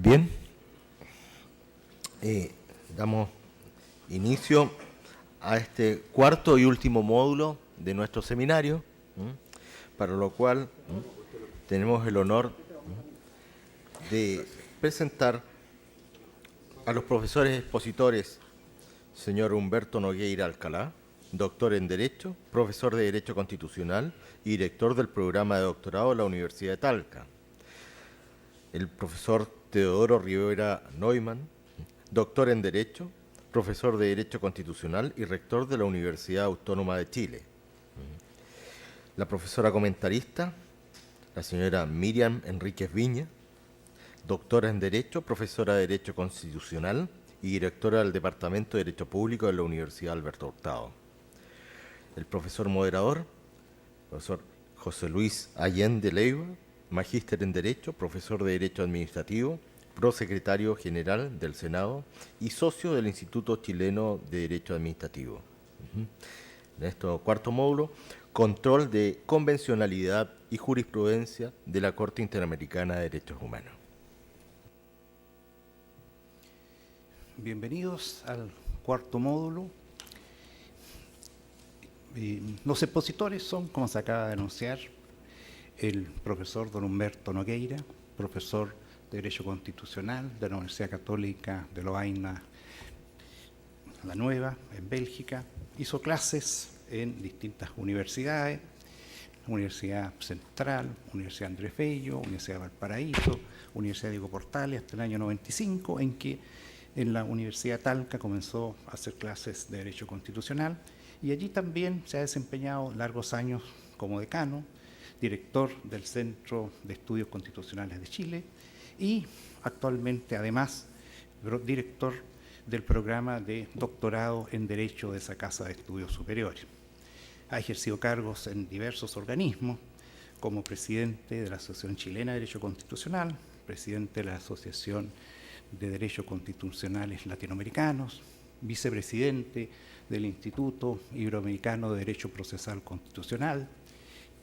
Bien, damos inicio a este cuarto y último módulo de nuestro seminario, para lo cual tenemos el honor de presentar a los profesores expositores, señor Humberto Nogueira Alcalá, doctor en Derecho, profesor de Derecho Constitucional y director del programa de doctorado de la Universidad de Talca. El profesor Teodoro Rivera Neumann, doctor en Derecho, profesor de Derecho Constitucional y rector de la Universidad Autónoma de Chile. La profesora comentarista, la señora Miriam Enríquez Viña, doctora en Derecho, profesora de Derecho Constitucional y directora del Departamento de Derecho Público de la Universidad Alberto Hurtado. El profesor moderador, profesor José Luis Allende Leiva, magíster en Derecho, profesor de Derecho Administrativo, prosecretario general del Senado y socio del Instituto Chileno de Derecho Administrativo. En este cuarto módulo, control de convencionalidad y jurisprudencia de la Corte Interamericana de Derechos Humanos. Bienvenidos al cuarto módulo. Los expositores son, como se acaba de anunciar, el profesor don Humberto Nogueira, profesor de Derecho Constitucional de la Universidad Católica de Lovaina la Nueva, en Bélgica. Hizo clases en distintas universidades, Universidad Central, Universidad Andrés Bello, Universidad de Valparaíso, Universidad Diego Portales, hasta el año 95, en que en la Universidad Talca comenzó a hacer clases de Derecho Constitucional, y allí también se ha desempeñado largos años como decano, director del Centro de Estudios Constitucionales de Chile y actualmente, además, director del programa de doctorado en Derecho de esa Casa de Estudios Superiores. Ha ejercido cargos en diversos organismos, como presidente de la Asociación Chilena de Derecho Constitucional, presidente de la Asociación de Derechos Constitucionales Latinoamericanos, vicepresidente del Instituto Iberoamericano de Derecho Procesal Constitucional,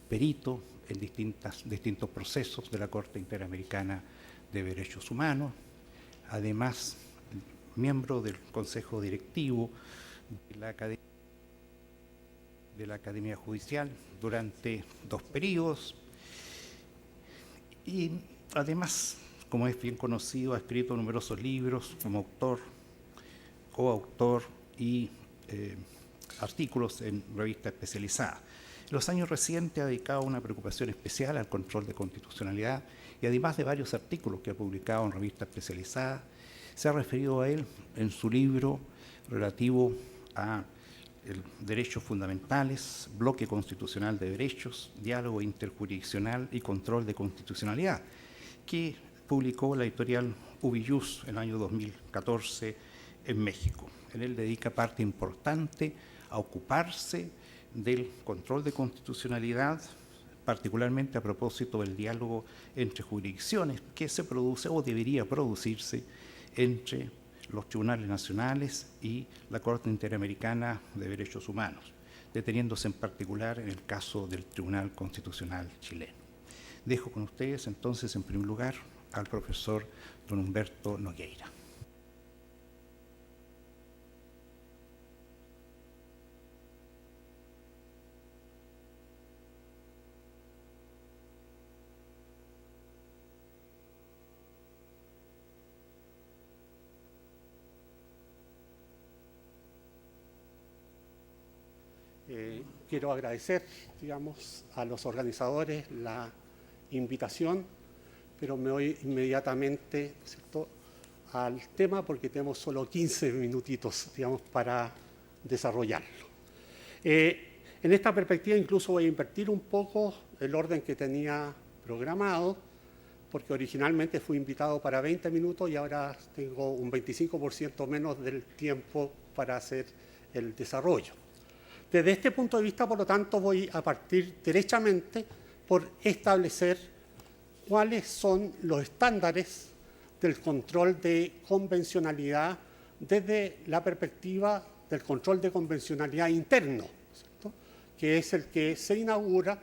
perito en distintos procesos de la Corte Interamericana de Derechos Humanos, además miembro del Consejo Directivo de la Academia Judicial durante 2 periodos, y además, como es bien conocido, ha escrito numerosos libros como autor, coautor y artículos en revistas especializadas. En los años recientes ha dedicado una preocupación especial al control de constitucionalidad y además de varios artículos que ha publicado en revistas especializadas, se ha referido a él en su libro relativo a Derechos Fundamentales, Bloque Constitucional de Derechos, Diálogo Interjurisdiccional y Control de Constitucionalidad, que publicó la editorial Ubiyus en el año 2014 en México. En él dedica parte importante a ocuparse del control de constitucionalidad, particularmente a propósito del diálogo entre jurisdicciones que se produce o debería producirse entre los tribunales nacionales y la Corte Interamericana de Derechos Humanos, deteniéndose en particular en el caso del Tribunal Constitucional chileno. Dejo con ustedes entonces, en primer lugar, al profesor don Humberto Nogueira. Quiero agradecer, a los organizadores la invitación, pero me voy inmediatamente, ¿cierto?, al tema porque tenemos solo 15 minutitos, para desarrollarlo. En esta perspectiva incluso voy a invertir un poco el orden que tenía programado, porque originalmente fui invitado para 20 minutos y ahora tengo un 25% menos del tiempo para hacer el desarrollo. Desde este punto de vista, por lo tanto, voy a partir derechamente por establecer cuáles son los estándares del control de convencionalidad desde la perspectiva del control de convencionalidad interno, ¿cierto?, que es el que se inaugura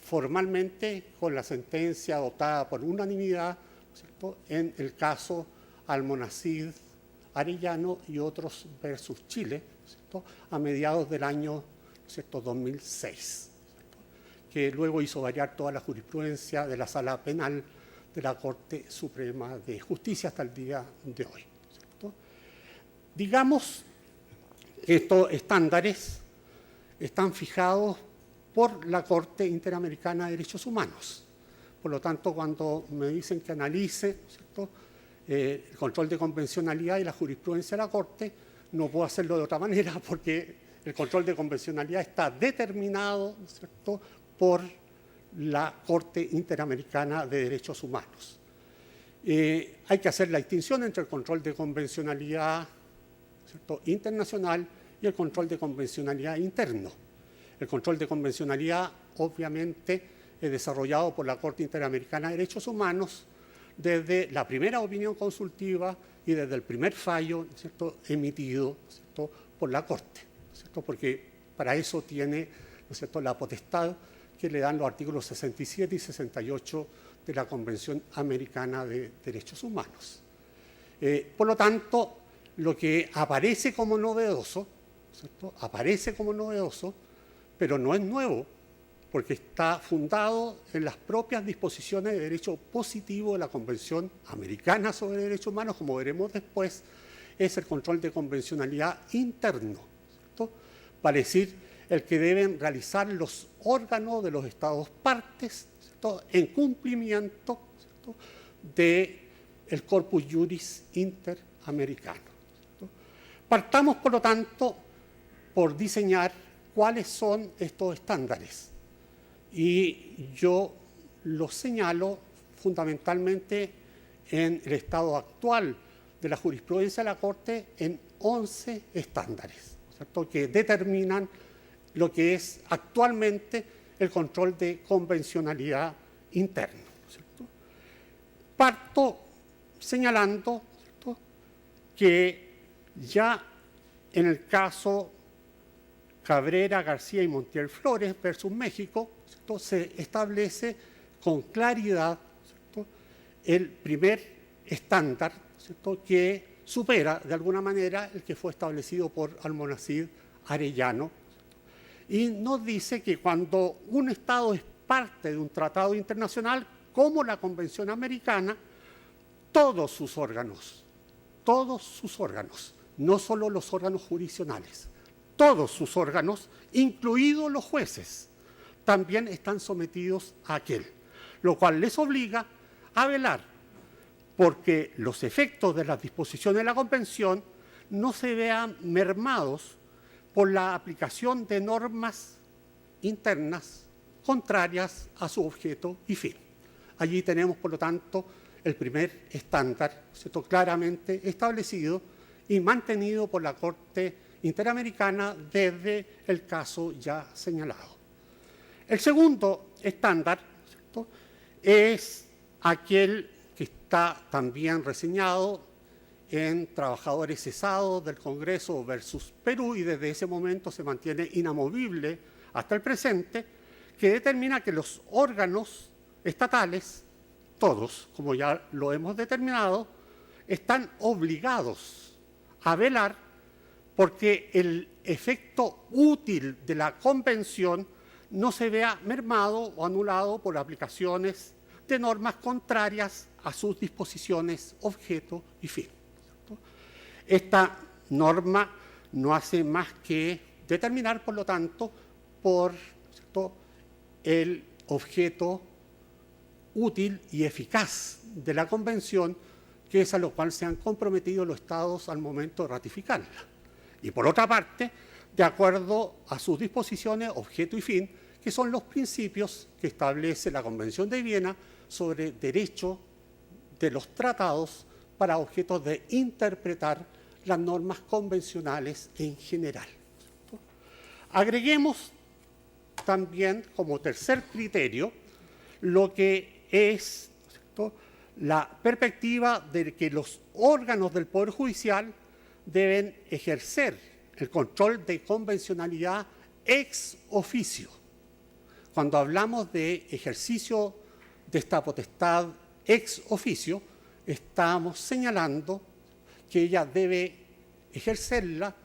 formalmente con la sentencia adoptada por unanimidad ¿cierto?, en el caso Almonacid Arellano y otros versus Chile, ¿cierto?, a mediados del año, ¿cierto?, 2006, ¿cierto?, que luego hizo variar toda la jurisprudencia de la Sala Penal de la Corte Suprema de Justicia hasta el día de hoy, ¿cierto? Digamos que estos estándares están fijados por la Corte Interamericana de Derechos Humanos. Por lo tanto, cuando me dicen que analice, ¿cierto?, el control de convencionalidad y la jurisprudencia de la Corte, no puedo hacerlo de otra manera porque el control de convencionalidad está determinado, ¿cierto?, por la Corte Interamericana de Derechos Humanos. Hay que hacer la distinción entre el control de convencionalidad, ¿cierto?, internacional y el control de convencionalidad interno. El control de convencionalidad, obviamente, es desarrollado por la Corte Interamericana de Derechos Humanos desde la primera opinión consultiva y desde el primer fallo, ¿cierto?, emitido, ¿cierto?, por la Corte, ¿cierto?, porque para eso tiene, ¿no es cierto?, la potestad que le dan los artículos 67 y 68 de la Convención Americana de Derechos Humanos. Por lo tanto, lo que aparece como novedoso, ¿cierto?, aparece como novedoso, pero no es nuevo, porque está fundado en las propias disposiciones de derecho positivo de la Convención Americana sobre Derechos Humanos, como veremos después, es el control de convencionalidad interno, ¿cierto?, para decir el que deben realizar los órganos de los Estados partes, ¿cierto?, en cumplimiento, ¿cierto?, del corpus juris interamericano, ¿cierto? Partamos, por lo tanto, por diseñar cuáles son estos estándares. Y yo los señalo fundamentalmente en el estado actual de la jurisprudencia de la Corte en 11 estándares, ¿cierto?, que determinan lo que es actualmente el control de convencionalidad interno, ¿cierto? Parto señalando, ¿cierto?, que ya en el caso Cabrera, García y Montiel Flores versus México, ¿cierto?, se establece con claridad, ¿cierto?, el primer estándar, ¿cierto?, que supera de alguna manera el que fue establecido por Almonacid Arellano, ¿cierto?, y nos dice que cuando un Estado es parte de un tratado internacional como la Convención Americana, todos sus órganos, no solo los órganos jurisdiccionales, todos sus órganos, incluidos los jueces, también están sometidos a aquel, lo cual les obliga a velar porque los efectos de las disposiciones de la Convención no se vean mermados por la aplicación de normas internas contrarias a su objeto y fin. Allí tenemos, por lo tanto, el primer estándar, ¿cierto?, claramente establecido y mantenido por la Corte Interamericana desde el caso ya señalado. El segundo estándar, ¿cierto?, es aquel que está también reseñado en Trabajadores Cesados del Congreso versus Perú y desde ese momento se mantiene inamovible hasta el presente, que determina que los órganos estatales, todos, como ya lo hemos determinado, están obligados a velar porque el efecto útil de la Convención no se vea mermado o anulado por aplicaciones de normas contrarias a sus disposiciones, objeto y fin, ¿cierto? Esta norma no hace más que determinar, por lo tanto, por, ¿cierto?, el objeto útil y eficaz de la Convención, que es a lo cual se han comprometido los Estados al momento de ratificarla. Y por otra parte, de acuerdo a sus disposiciones, objeto y fin, que son los principios que establece la Convención de Viena sobre derecho de los tratados para objetos de interpretar las normas convencionales en general, ¿cierto? Agreguemos también como tercer criterio lo que es, ¿cierto?, la perspectiva de que los órganos del Poder Judicial deben ejercer el control de convencionalidad ex oficio. Cuando hablamos de ejercicio de esta potestad ex oficio, estamos señalando que ella debe ejercerla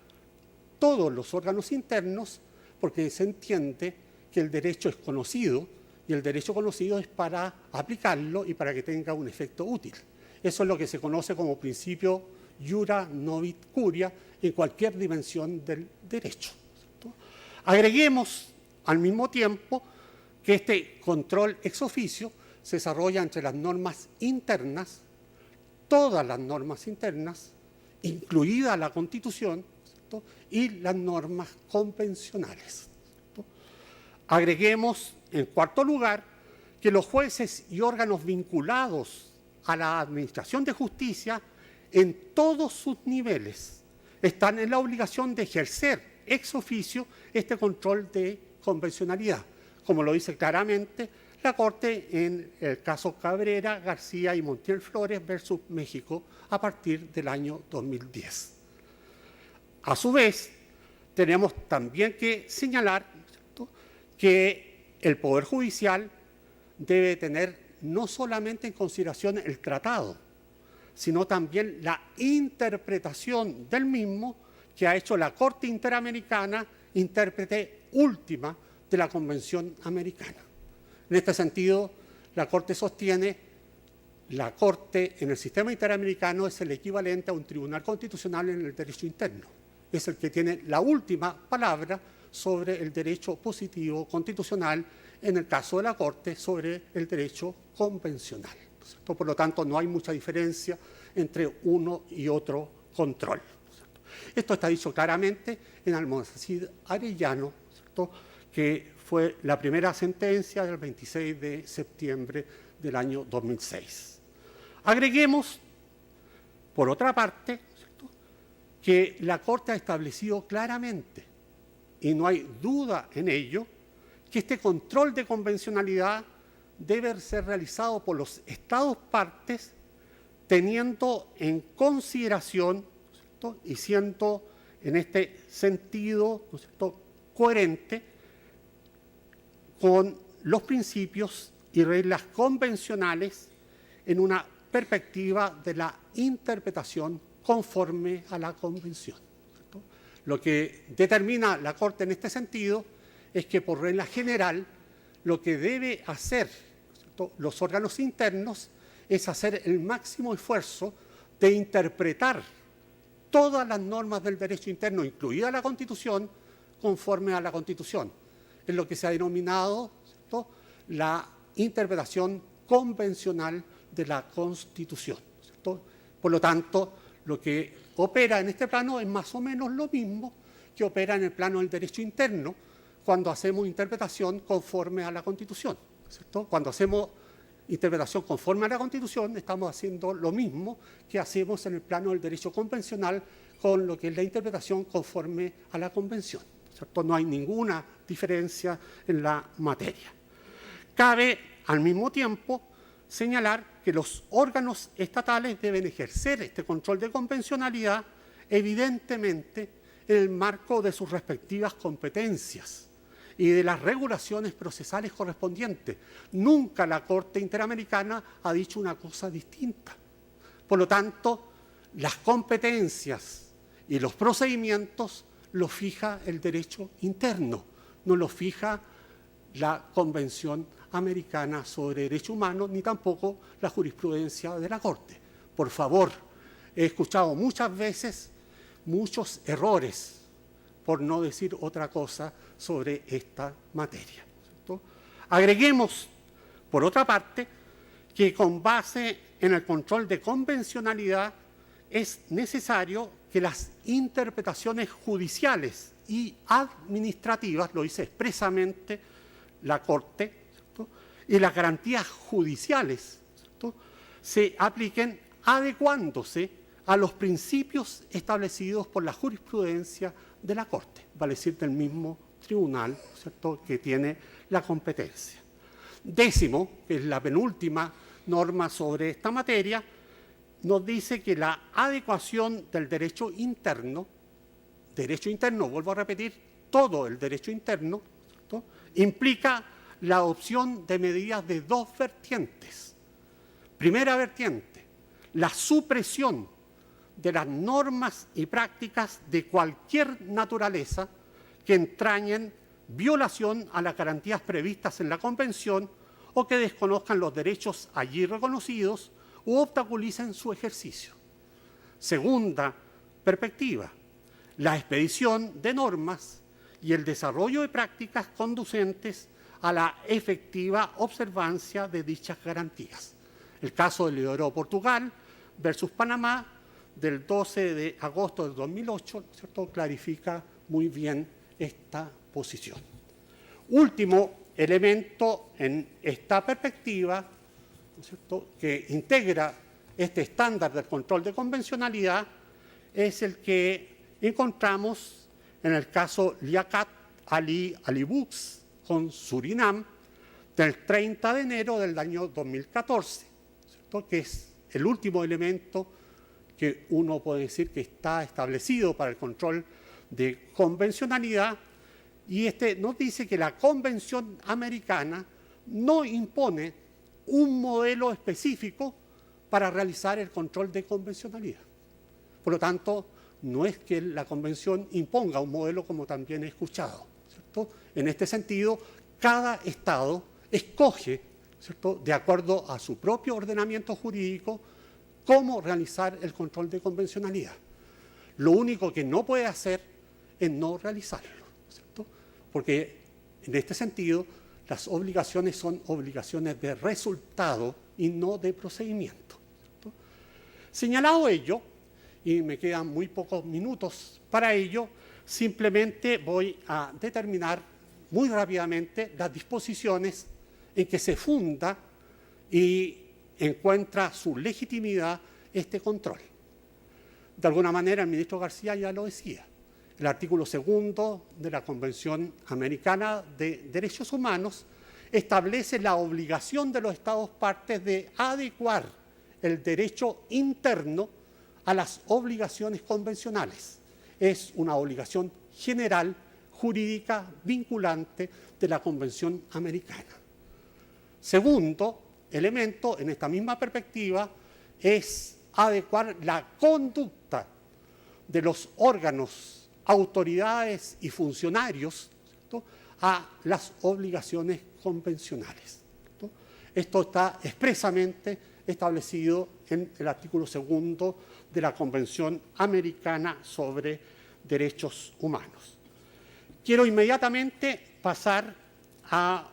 todos los órganos internos, porque se entiende que el derecho es conocido y el derecho conocido es para aplicarlo y para que tenga un efecto útil. Eso es lo que se conoce como principio iura novit curia en cualquier dimensión del derecho, ¿cierto? Agreguemos al mismo tiempo que este control ex oficio se desarrolla entre las normas internas, todas las normas internas, incluida la Constitución, ¿cierto?, y las normas convencionales, ¿cierto? Agreguemos, en cuarto lugar, que los jueces y órganos vinculados a la administración de justicia en todos sus niveles están en la obligación de ejercer ex oficio este control de convencionalidad, como lo dice claramente la Corte en el caso Cabrera, García y Montiel Flores versus México a partir del año 2010. A su vez, tenemos también que señalar, ¿cierto?, que el Poder Judicial debe tener no solamente en consideración el tratado, sino también la interpretación del mismo que ha hecho la Corte Interamericana, intérprete última de la Convención Americana. En este sentido, la Corte sostiene la Corte en el sistema interamericano es el equivalente a un tribunal constitucional en el derecho interno. Es el que tiene la última palabra sobre el derecho positivo constitucional, en el caso de la Corte, sobre el derecho convencional, ¿cierto? Por lo tanto, no hay mucha diferencia entre uno y otro control, ¿cierto? Esto está dicho claramente en Almonacid Arellano, ¿cierto?, que fue la primera sentencia del 26 de septiembre del año 2006. Agreguemos, por otra parte, ¿cierto?, que la Corte ha establecido claramente, y no hay duda en ello, que este control de convencionalidad debe ser realizado por los Estados partes teniendo en consideración, ¿cierto?, y siendo en este sentido, ¿no es cierto?, coherente con los principios y reglas convencionales en una perspectiva de la interpretación conforme a la Convención, ¿cierto? Lo que determina la Corte en este sentido es que, por regla general, lo que debe hacer, ¿cierto?, los órganos internos es hacer el máximo esfuerzo de interpretar todas las normas del derecho interno, incluida la Constitución, conforme a la Constitución. Es lo que se ha denominado, ¿cierto?, la interpretación convencional de la Constitución, ¿cierto? Por lo tanto, lo que opera en este plano es más o menos lo mismo que opera en el plano del derecho interno cuando hacemos interpretación conforme a la Constitución, ¿cierto? Cuando hacemos interpretación conforme a la Constitución, estamos haciendo lo mismo que hacemos en el plano del derecho convencional con lo que es la interpretación conforme a la Convención, ¿cierto? No hay ninguna diferencia en la materia. Cabe, al mismo tiempo, señalar que los órganos estatales deben ejercer este control de convencionalidad, evidentemente, en el marco de sus respectivas competencias y de las regulaciones procesales correspondientes. Nunca la Corte Interamericana ha dicho una cosa distinta. Por lo tanto, las competencias y los procedimientos los fija el derecho interno, no los fija la Convención Americana sobre Derechos Humanos, ni tampoco la jurisprudencia de la Corte. Por favor, he escuchado muchas veces muchos errores, por no decir otra cosa, sobre esta materia, ¿cierto? Agreguemos, por otra parte, que con base en el control de convencionalidad es necesario que las interpretaciones judiciales y administrativas, lo dice expresamente la Corte, ¿cierto?, y las garantías judiciales, ¿cierto?, se apliquen adecuándose a los principios establecidos por la jurisprudencia de la Corte, vale decir, del mismo tribunal, ¿cierto?, que tiene la competencia. Décimo, que es la penúltima norma sobre esta materia, nos dice que la adecuación del derecho interno, vuelvo a repetir, todo el derecho interno, ¿cierto?, implica la adopción de medidas de dos vertientes. Primera vertiente, la supresión de las normas y prácticas de cualquier naturaleza que entrañen violación a las garantías previstas en la Convención o que desconozcan los derechos allí reconocidos u obstaculicen su ejercicio. Segunda perspectiva, la expedición de normas y el desarrollo de prácticas conducentes a la efectiva observancia de dichas garantías. El caso de Leodoro Portugal versus Panamá del 12 de agosto del 2008, ¿cierto?, clarifica muy bien esta posición. Último elemento en esta perspectiva, ¿no es cierto?, que integra este estándar del control de convencionalidad es el que encontramos en el caso Liaquat Ali Books con Surinam del 30 de enero del año 2014, ¿cierto?, que es el último elemento que uno puede decir que está establecido para el control de convencionalidad, y nos dice que la Convención Americana no impone un modelo específico para realizar el control de convencionalidad. Por lo tanto, no es que la Convención imponga un modelo como también he escuchado, ¿cierto? En este sentido, cada Estado escoge, ¿cierto?, de acuerdo a su propio ordenamiento jurídico, cómo realizar el control de convencionalidad. Lo único que no puede hacer es no realizarlo, ¿cierto? Porque en este sentido las obligaciones son obligaciones de resultado y no de procedimiento, ¿cierto? Señalado ello, y me quedan muy pocos minutos para ello, simplemente voy a determinar muy rápidamente las disposiciones en que se funda y encuentra su legitimidad este control. De alguna manera, el ministro García ya lo decía. El artículo 2 de la Convención Americana de Derechos Humanos establece la obligación de los Estados partes de adecuar el derecho interno a las obligaciones convencionales. Es una obligación general, jurídica, vinculante de la Convención Americana. Segundo elemento, en esta misma perspectiva, es adecuar la conducta de los órganos, autoridades y funcionarios, ¿cierto?, a las obligaciones convencionales, ¿cierto? Esto está expresamente establecido en el artículo 2 de la Convención Americana sobre Derechos Humanos. Quiero inmediatamente pasar a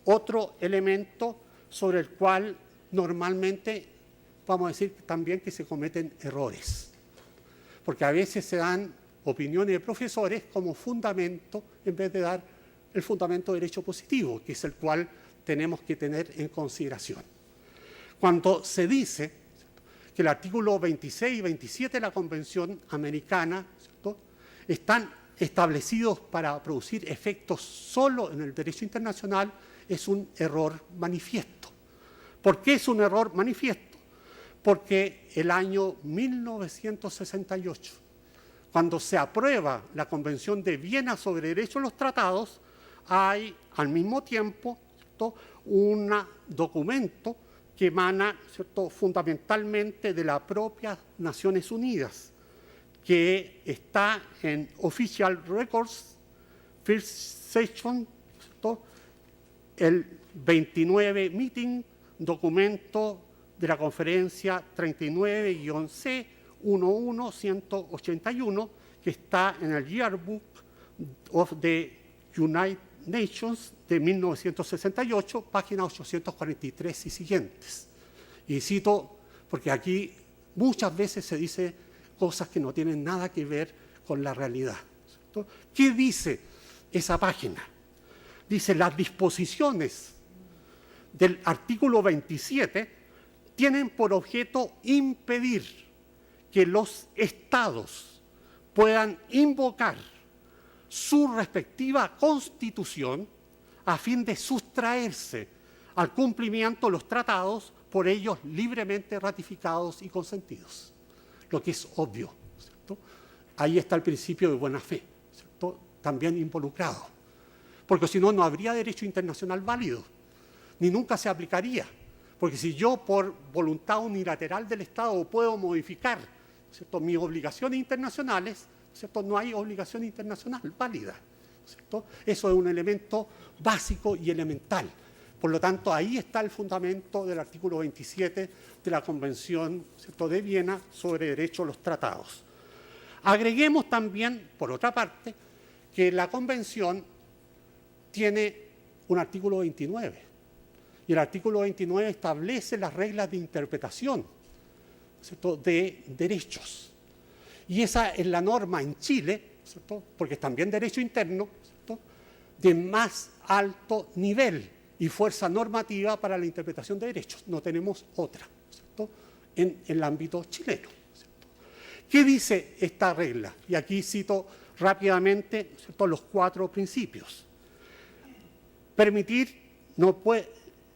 otro elemento sobre el cual normalmente vamos a decir también que se cometen errores, porque a veces se dan opiniones de profesores como fundamento en vez de dar el fundamento de derecho positivo, que es el cual tenemos que tener en consideración. Cuando se dice, ¿cierto?, que el artículo 26 y 27 de la Convención Americana, ¿cierto?, están establecidos para producir efectos solo en el derecho internacional, es un error manifiesto. ¿Por qué es un error manifiesto? Porque el año 1968, cuando se aprueba la Convención de Viena sobre Derechos de los Tratados, hay al mismo tiempo, ¿cierto?, un documento que emana, ¿cierto?, fundamentalmente de las propias Naciones Unidas, que está en Official Records, First Section, ¿cierto?, el 29 Meeting, documento de la conferencia 39-C 11181, que está en el Yearbook of the United Nations de 1968, página 843 y siguientes. Y cito, porque aquí muchas veces se dice cosas que no tienen nada que ver con la realidad, ¿cierto? ¿Qué dice esa página? Dice, las disposiciones del artículo 27 tienen por objeto impedir que los estados puedan invocar su respectiva constitución a fin de sustraerse al cumplimiento de los tratados por ellos libremente ratificados y consentidos. Lo que es obvio, ¿cierto? Ahí está el principio de buena fe, ¿cierto?, también involucrado. Porque si no, no habría derecho internacional válido, ni nunca se aplicaría, Porque si yo por voluntad unilateral del Estado puedo modificar, ¿cierto?, mis obligaciones internacionales, ¿cierto?, no hay obligación internacional válida, ¿cierto? Eso es un elemento básico y elemental. Por lo tanto, ahí está el fundamento del artículo 27 de la Convención, ¿cierto?, de Viena sobre Derecho a los Tratados. Agreguemos también, por otra parte, que la Convención tiene un artículo 29. Y el artículo 29 establece las reglas de interpretación, ¿cierto?, de derechos. Y esa es la norma en Chile, ¿cierto?, porque es también derecho interno, ¿cierto?, de más alto nivel y fuerza normativa para la interpretación de derechos. No tenemos otra, ¿cierto?, en el ámbito chileno, ¿cierto? ¿Qué dice esta regla? Y aquí cito rápidamente, ¿cierto?, los 4 principios.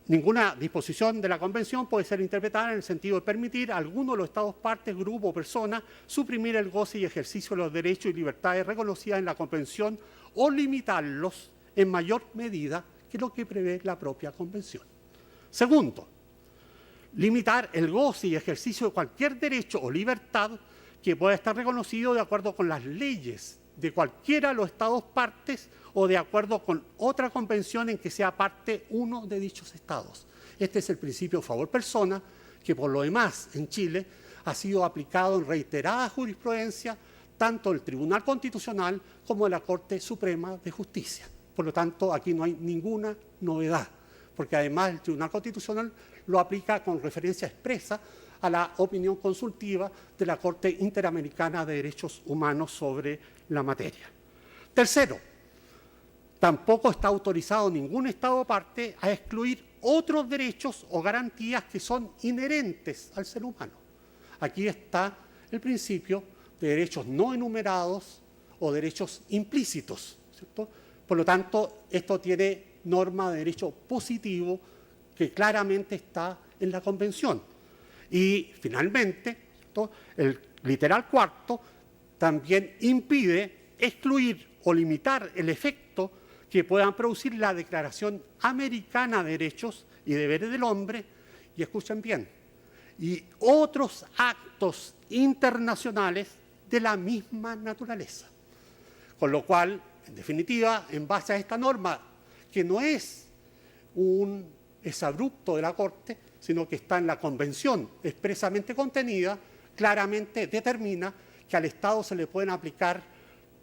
Ninguna disposición de la Convención puede ser interpretada en el sentido de permitir a alguno de los Estados partes, grupo o persona suprimir el goce y ejercicio de los derechos y libertades reconocidas en la Convención o limitarlos en mayor medida que lo que prevé la propia Convención. Segundo, limitar el goce y ejercicio de cualquier derecho o libertad que pueda estar reconocido de acuerdo con las leyes de cualquiera de los Estados partes o de acuerdo con otra convención en que sea parte uno de dichos Estados. Este es el principio favor persona, que por lo demás en Chile ha sido aplicado en reiterada jurisprudencia tanto del Tribunal Constitucional como de la Corte Suprema de Justicia. Por lo tanto, aquí no hay ninguna novedad, porque además el Tribunal Constitucional lo aplica con referencia expresa a la opinión consultiva de la Corte Interamericana de Derechos Humanos sobre la materia. Tercero, tampoco está autorizado ningún Estado parte a excluir otros derechos o garantías que son inherentes al ser humano. Aquí está el principio de derechos no enumerados o derechos implícitos, ¿cierto? Por lo tanto, esto tiene norma de derecho positivo que claramente está en la Convención. Y finalmente, ¿cierto?, el literal cuarto también impide excluir o limitar el efecto que puedan producir la Declaración Americana de Derechos y Deberes del Hombre, y escuchen bien, y otros actos internacionales de la misma naturaleza. Con lo cual, en definitiva, en base a esta norma, que no es un exabrupto de la Corte, sino que está en la Convención expresamente contenida, claramente determina que al Estado se le pueden aplicar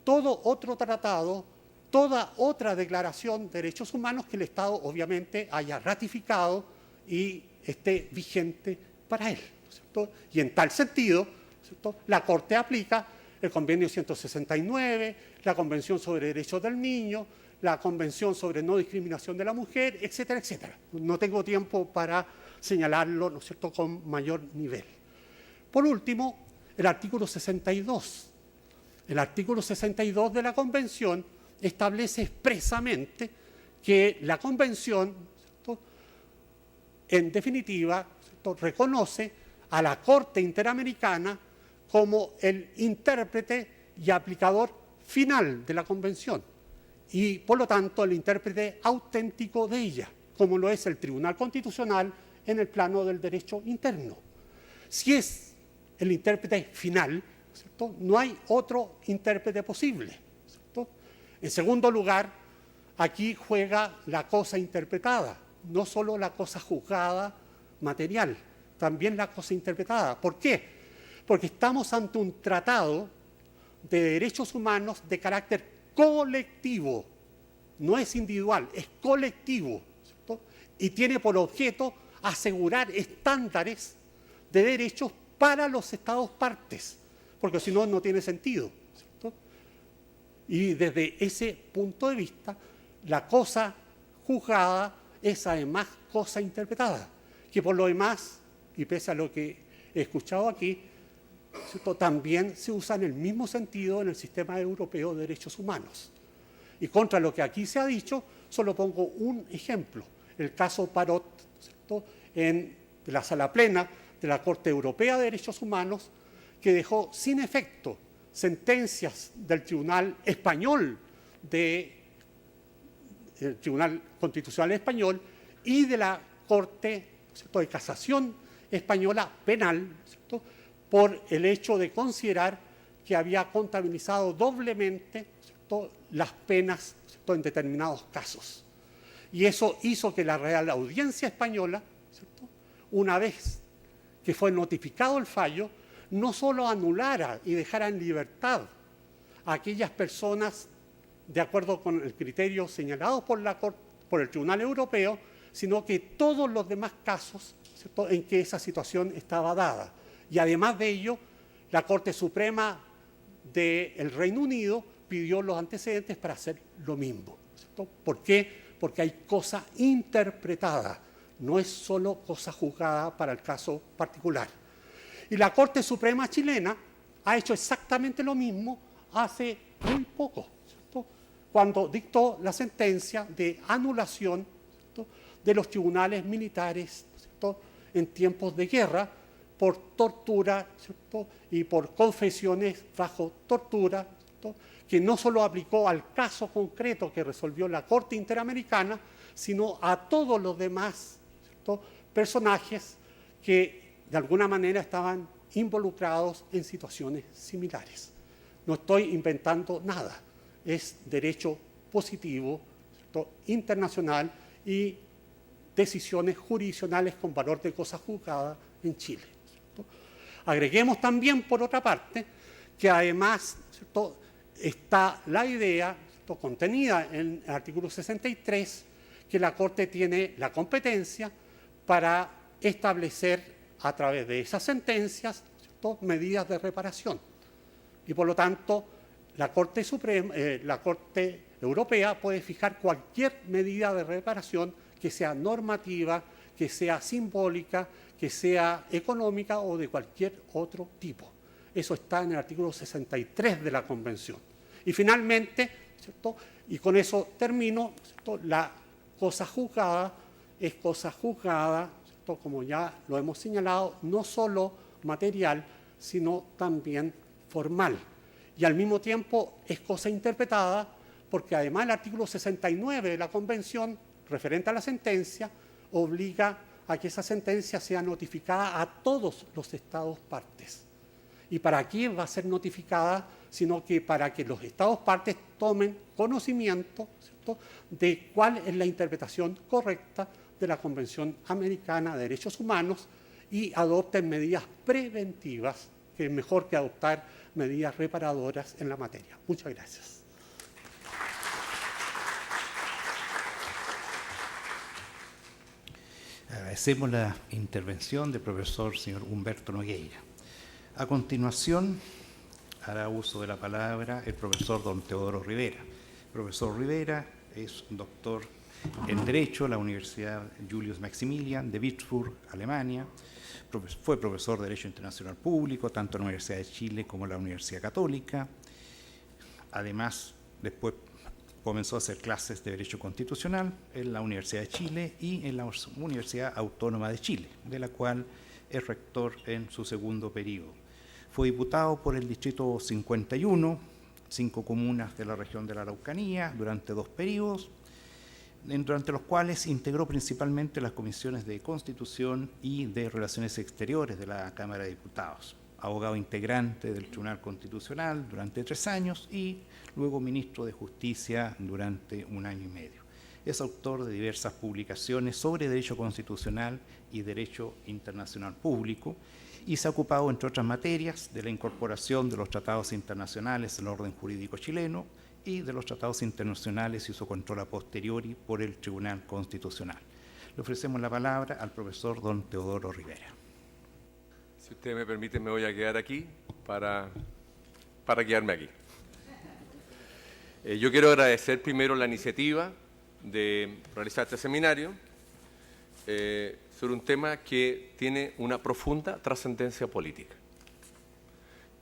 todo otro tratado, toda otra declaración de derechos humanos que el Estado obviamente haya ratificado y esté vigente para él, ¿no es cierto? Y en tal sentido, ¿cierto?, la Corte aplica el Convenio 169, la Convención sobre Derechos del Niño, la Convención sobre No Discriminación de la Mujer, etcétera, etcétera. No tengo tiempo para señalarlo, ¿no es cierto?, con mayor nivel. Por último, el artículo 62. El artículo 62 de la Convención establece expresamente que la Convención, ¿cierto?, en definitiva, ¿cierto?, reconoce a la Corte Interamericana como el intérprete y aplicador final de la Convención y, por lo tanto, el intérprete auténtico de ella, como lo es el Tribunal Constitucional en el plano del derecho interno. Si es el intérprete final, ¿cierto?, no hay otro intérprete posible, ¿cierto? En segundo lugar, aquí juega la cosa interpretada, no solo la cosa juzgada material, también la cosa interpretada. ¿Por qué? Porque estamos ante un tratado de derechos humanos de carácter colectivo, no es individual, es colectivo, ¿cierto?, y tiene por objeto asegurar estándares de derechos para los Estados partes, porque si no, no tiene sentido, ¿cierto? Y desde ese punto de vista, la cosa juzgada es además cosa interpretada, que por lo demás, y pese a lo que he escuchado aquí, ¿cierto?, también se usa en el mismo sentido en el sistema europeo de derechos humanos. Y contra lo que aquí se ha dicho, solo pongo un ejemplo, el caso Parot, ¿cierto?, en la sala plena de la Corte Europea de Derechos Humanos, que dejó sin efecto sentencias del Tribunal Español, del Tribunal Constitucional Español y de la Corte ¿cierto?, de casación española penal, ¿cierto?, por el hecho de considerar que había contabilizado doblemente, ¿cierto?, las penas, ¿cierto?, en determinados casos. Y eso hizo que la Real Audiencia Española, ¿cierto?, una vez que fue notificado el fallo, no solo anulara y dejara en libertad a aquellas personas de acuerdo con el criterio señalado por el Tribunal Europeo, sino que todos los demás casos, ¿cierto?, en que esa situación estaba dada. Y además de ello, la Corte Suprema del Reino Unido pidió los antecedentes para hacer lo mismo, ¿cierto? ¿Por qué? Porque hay cosa interpretada, no es solo cosa juzgada para el caso particular. Y la Corte Suprema chilena ha hecho exactamente lo mismo hace muy poco, ¿cierto?, cuando dictó la sentencia de anulación, ¿cierto?, de los tribunales militares, ¿cierto?, en tiempos de guerra por tortura, ¿cierto?, y por confesiones bajo tortura, ¿cierto?, que no solo aplicó al caso concreto que resolvió la Corte Interamericana, sino a todos los demás, ¿cierto?, personajes que de alguna manera estaban involucrados en situaciones similares. No estoy inventando nada, es derecho positivo, ¿cierto?, internacional y decisiones jurisdiccionales con valor de cosa juzgada en Chile, ¿cierto? Agreguemos también, por otra parte, que además, ¿cierto?, está la idea, ¿cierto?, contenida en el artículo 63, que la Corte tiene la competencia para establecer a través de esas sentencias, ¿cierto?, medidas de reparación. Y por lo tanto, la Corte Europea puede fijar cualquier medida de reparación que sea normativa, que sea simbólica, que sea económica o de cualquier otro tipo. Eso está en el artículo 63 de la Convención. Y finalmente, ¿cierto?, y con eso termino, ¿cierto?, la cosa juzgada es cosa juzgada, ¿cierto?, como ya lo hemos señalado, no solo material, sino también formal. Y al mismo tiempo es cosa interpretada porque además el artículo 69 de la Convención, referente a la sentencia, obliga a que esa sentencia sea notificada a todos los Estados partes. ¿Y para qué va a ser notificada? Sino que para que los Estados partes tomen conocimiento, ¿cierto?, de cuál es la interpretación correcta de la Convención Americana de Derechos Humanos y adopten medidas preventivas, que es mejor que adoptar medidas reparadoras en la materia. Muchas gracias. Agradecemos la intervención del profesor señor Humberto Nogueira. A continuación, hará uso de la palabra el profesor don Teodoro Rivera. El profesor Rivera es doctor en Derecho en la Universidad Julius Maximilian de Würzburg, Alemania. Fue profesor de Derecho Internacional Público, tanto en la Universidad de Chile como en la Universidad Católica. Además, después comenzó a hacer clases de Derecho Constitucional en la Universidad de Chile y en la Universidad Autónoma de Chile, de la cual es rector en su segundo periodo. Fue diputado por el Distrito 51, 5 comunas de la región de la Araucanía, durante 2 periodos, durante los cuales integró principalmente las comisiones de Constitución y de Relaciones Exteriores de la Cámara de Diputados. Abogado integrante del Tribunal Constitucional durante 3 años y luego ministro de Justicia durante 1 año y medio. Es autor de diversas publicaciones sobre derecho constitucional y derecho internacional público y se ha ocupado, entre otras materias, de la incorporación de los tratados internacionales al orden jurídico chileno y de los tratados internacionales y su control a posteriori por el Tribunal Constitucional. Le ofrecemos la palabra al profesor don Teodoro Rivera. Si usted me permite, me voy a quedar aquí para quedarme aquí. Yo quiero agradecer primero la iniciativa de realizar este seminario sobre un tema que tiene una profunda trascendencia política.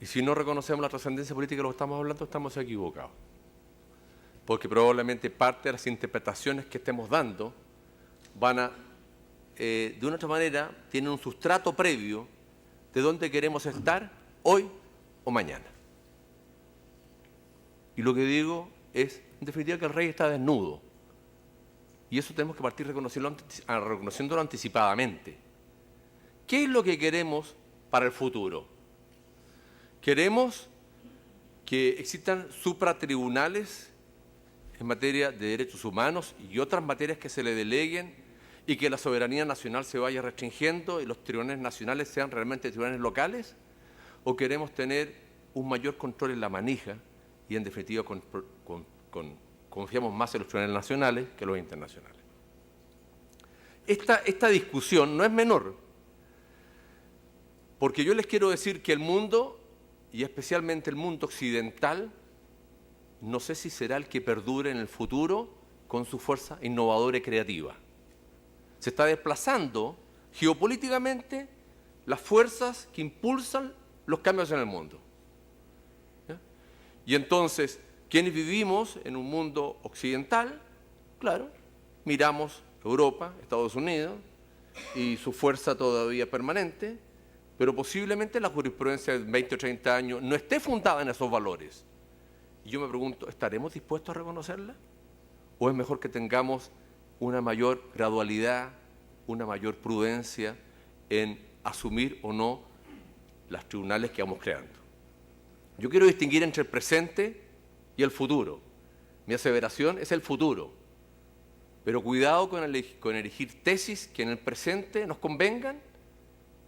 Y si no reconocemos la trascendencia política de lo que estamos hablando, estamos equivocados. Porque probablemente parte de las interpretaciones que estemos dando van a, de una u otra manera, tienen un sustrato previo de dónde queremos estar hoy o mañana. Y lo que digo es, en definitiva, que el rey está desnudo Y eso tenemos que partir reconociéndolo anticipadamente. ¿Qué es lo que queremos para el futuro? Queremos que existan supratribunales en materia de derechos humanos y otras materias que se le deleguen y que la soberanía nacional se vaya restringiendo y los tribunales nacionales sean realmente tribunales locales, o queremos tener un mayor control en la manija y en definitiva confiamos más en los tribunales nacionales que en los internacionales. Esta discusión no es menor, porque yo les quiero decir que el mundo, y especialmente el mundo occidental, no sé si será el que perdure en el futuro con su fuerza innovadora y creativa. Se está desplazando geopolíticamente las fuerzas que impulsan los cambios en el mundo. ¿Ya? Y entonces, quienes vivimos en un mundo occidental, claro, miramos Europa, Estados Unidos, y su fuerza todavía permanente, pero posiblemente la jurisprudencia de 20 o 30 años no esté fundada en esos valores. Y yo me pregunto, ¿estaremos dispuestos a reconocerla? ¿O es mejor que tengamos una mayor gradualidad, una mayor prudencia en asumir o no las tribunales que vamos creando? Yo quiero distinguir entre el presente y el futuro. Mi aseveración es el futuro. Pero cuidado con elegir tesis que en el presente nos convengan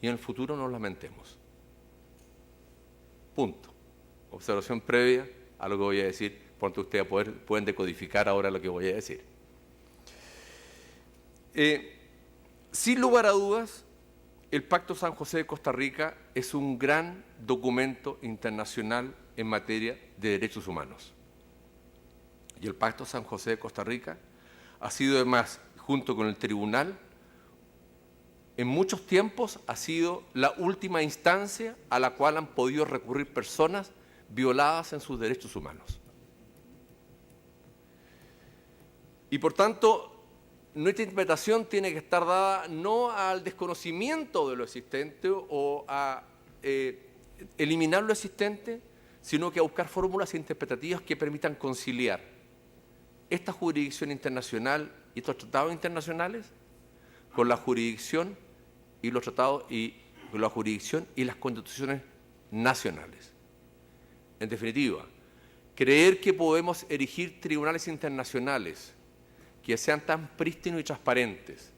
y en el futuro nos lamentemos. Punto. Observación previa a lo que voy a decir, pronto ustedes pueden decodificar ahora lo que voy a decir. Sin lugar a dudas, el Pacto San José de Costa Rica es un gran documento internacional en materia de derechos humanos. Y el Pacto San José de Costa Rica ha sido además, junto con el tribunal, en muchos tiempos ha sido la última instancia a la cual han podido recurrir personas violadas en sus derechos humanos. Y por tanto, nuestra interpretación tiene que estar dada no al desconocimiento de lo existente o a eliminar lo existente, sino que a buscar fórmulas interpretativas que permitan conciliar esta jurisdicción internacional y estos tratados internacionales con la jurisdicción y los tratados y con la jurisdicción y las constituciones nacionales. En definitiva, creer que podemos erigir tribunales internacionales que sean tan prístinos y transparentes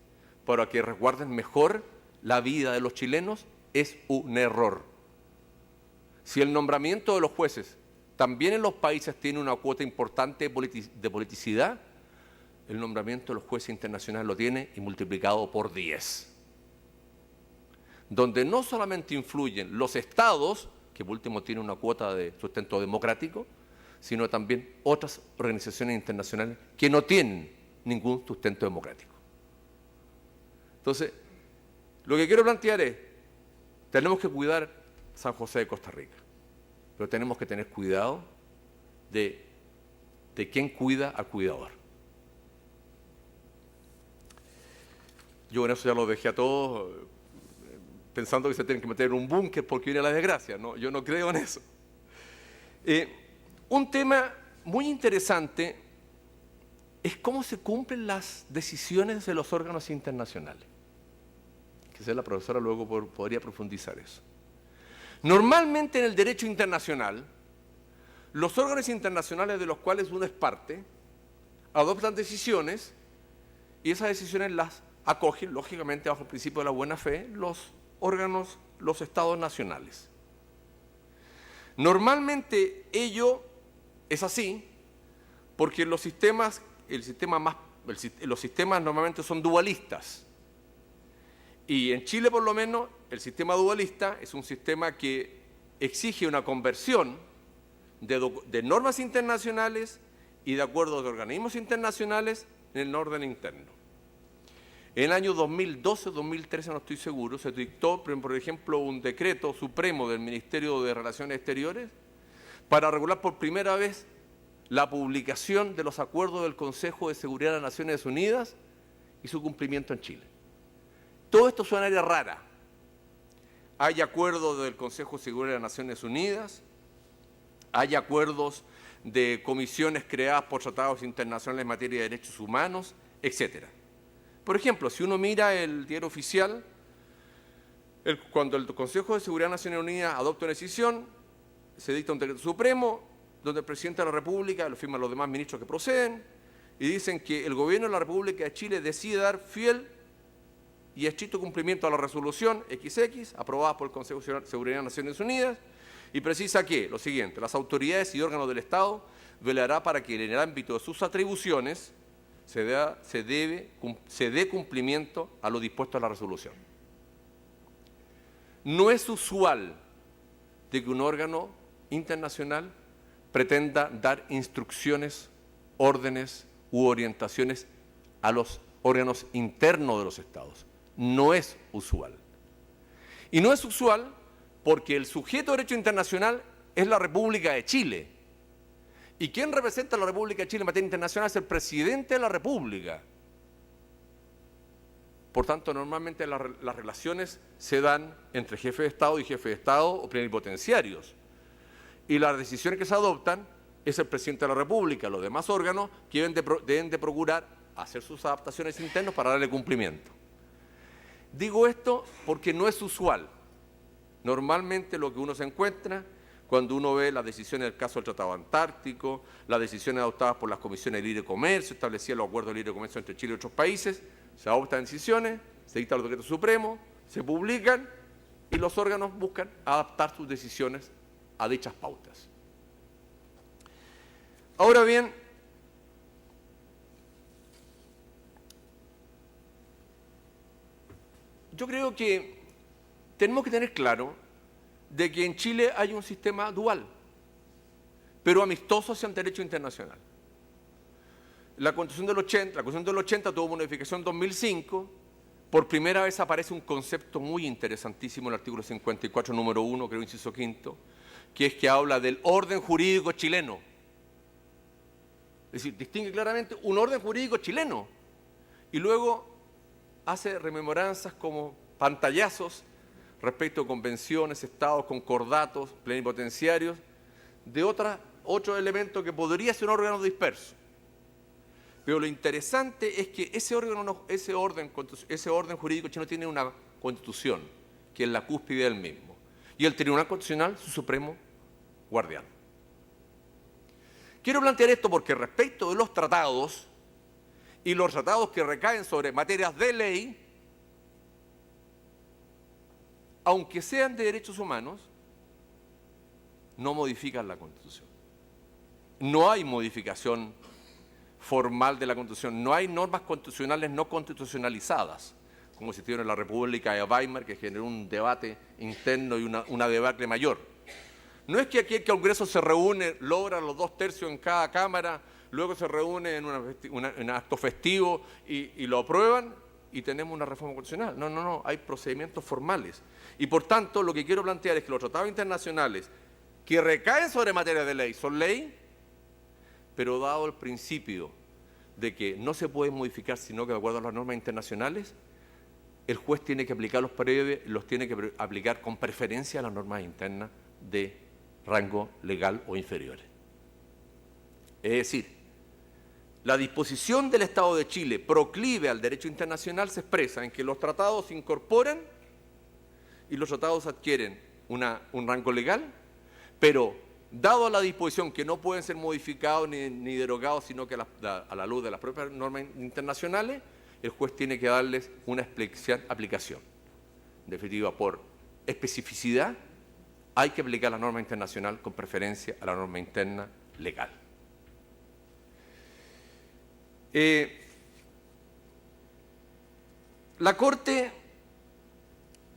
para que resguarden mejor la vida de los chilenos es un error. Si el nombramiento de los jueces también en los países tiene una cuota importante de politicidad, el nombramiento de los jueces internacionales lo tiene y multiplicado por 10. Donde no solamente influyen los estados, que por último tienen una cuota de sustento democrático, sino también otras organizaciones internacionales que no tienen ningún sustento democrático. Entonces, lo que quiero plantear es, tenemos que cuidar San José de Costa Rica, pero tenemos que tener cuidado de quién cuida al cuidador. Yo en eso ya lo dejé a todos, pensando que se tienen que meter en un búnker porque viene la desgracia. No, yo no creo en eso. Un tema muy interesante es cómo se cumplen las decisiones de los órganos internacionales. Quizás la profesora luego podría profundizar eso. Normalmente en el derecho internacional, los órganos internacionales de los cuales uno es parte adoptan decisiones y esas decisiones las acogen, lógicamente, bajo el principio de la buena fe, los órganos, los estados nacionales. Normalmente ello es así porque los sistemas normalmente son dualistas. Y en Chile, por lo menos, el sistema dualista es un sistema que exige una conversión de normas internacionales y de acuerdos de organismos internacionales en el orden interno. En el año 2012 o 2013, no estoy seguro, se dictó, por ejemplo, un decreto supremo del Ministerio de Relaciones Exteriores para regular por primera vez la publicación de los acuerdos del Consejo de Seguridad de las Naciones Unidas y su cumplimiento en Chile. Todo esto suena área rara. Hay acuerdos del Consejo de Seguridad de las Naciones Unidas, hay acuerdos de comisiones creadas por tratados internacionales en materia de derechos humanos, etcétera. Por ejemplo, si uno mira el diario oficial, cuando el Consejo de Seguridad de Naciones Unidas adopta una decisión, se dicta un decreto supremo, donde el presidente de la República, lo firman los demás ministros que proceden, y dicen que el gobierno de la República de Chile decide dar fiel y estricto cumplimiento a la resolución XX, aprobada por el Consejo de Seguridad de Naciones Unidas, y precisa que, lo siguiente, las autoridades y órganos del Estado velará para que en el ámbito de sus atribuciones se dé cumplimiento a lo dispuesto en la resolución. No es usual de que un órgano internacional pretenda dar instrucciones, órdenes u orientaciones a los órganos internos de los estados. No es usual. Y no es usual porque el sujeto de derecho internacional es la República de Chile. ¿Y quién representa a la República de Chile en materia internacional? Es el presidente de la República. Por tanto, normalmente las relaciones se dan entre jefe de Estado y jefe de Estado o plenipotenciarios. Y las decisiones que se adoptan es el presidente de la República. Los demás órganos que deben de procurar hacer sus adaptaciones internas para darle cumplimiento. Digo esto porque no es usual. Normalmente lo que uno se encuentra cuando uno ve las decisiones del caso del Tratado Antártico, las decisiones adoptadas por las comisiones de libre comercio, establecidas los acuerdos de libre comercio entre Chile y otros países, se adoptan decisiones, se dictan los decretos supremos, se publican y los órganos buscan adaptar sus decisiones a dichas pautas. Ahora bien, yo creo que tenemos que tener claro de que en Chile hay un sistema dual, pero amistoso hacia el derecho internacional. La Constitución del 80 tuvo una modificación en 2005. Por primera vez aparece un concepto muy interesantísimo en el artículo 54, número 1, creo, inciso quinto, que es que habla del orden jurídico chileno. Es decir, distingue claramente un orden jurídico chileno. Y luego hace rememoranzas como pantallazos respecto a convenciones, estados, concordatos, plenipotenciarios, de otro elemento que podría ser un órgano disperso. Pero lo interesante es que ese orden jurídico chino tiene una constitución, que es la cúspide del mismo. Y el Tribunal Constitucional, su supremo guardián. Quiero plantear esto porque respecto de los tratados, y los tratados que recaen sobre materias de ley, aunque sean de derechos humanos, no modifican la Constitución. No hay modificación formal de la Constitución, no hay normas constitucionales no constitucionalizadas, como existieron en la República de Weimar, que generó un debate interno y una debacle mayor. No es que aquí el Congreso se reúne, logra los 2/3 en cada Cámara, luego se reúne en un acto festivo y lo aprueban y tenemos una reforma constitucional. No, hay procedimientos formales. Y por tanto, lo que quiero plantear es que los tratados internacionales que recaen sobre materia de ley son ley, pero dado el principio de que no se puede modificar sino que de acuerdo a las normas internacionales, el juez tiene que aplicarlos los tiene que aplicar con preferencia a las normas internas de rango legal o inferiores. Es decir, la disposición del Estado de Chile proclive al derecho internacional se expresa en que los tratados se incorporan y los tratados adquieren un rango legal, pero dado la disposición que no pueden ser modificados ni derogados, sino que a la luz de las propias normas internacionales, el juez tiene que darles una aplicación. En definitiva, por especificidad, hay que aplicar la norma internacional con preferencia a la norma interna legal. La Corte,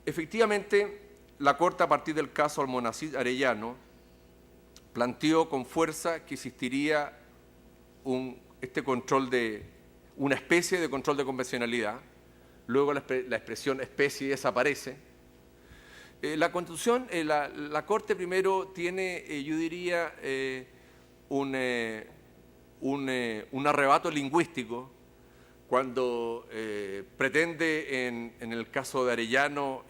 efectivamente, la Corte a partir del caso Almonacid Arellano, planteó con fuerza que existiría una especie de control de convencionalidad. Luego la expresión especie desaparece. La Constitución, la Corte primero tiene, yo diría, un arrebato lingüístico cuando pretende, en el caso de Arellano,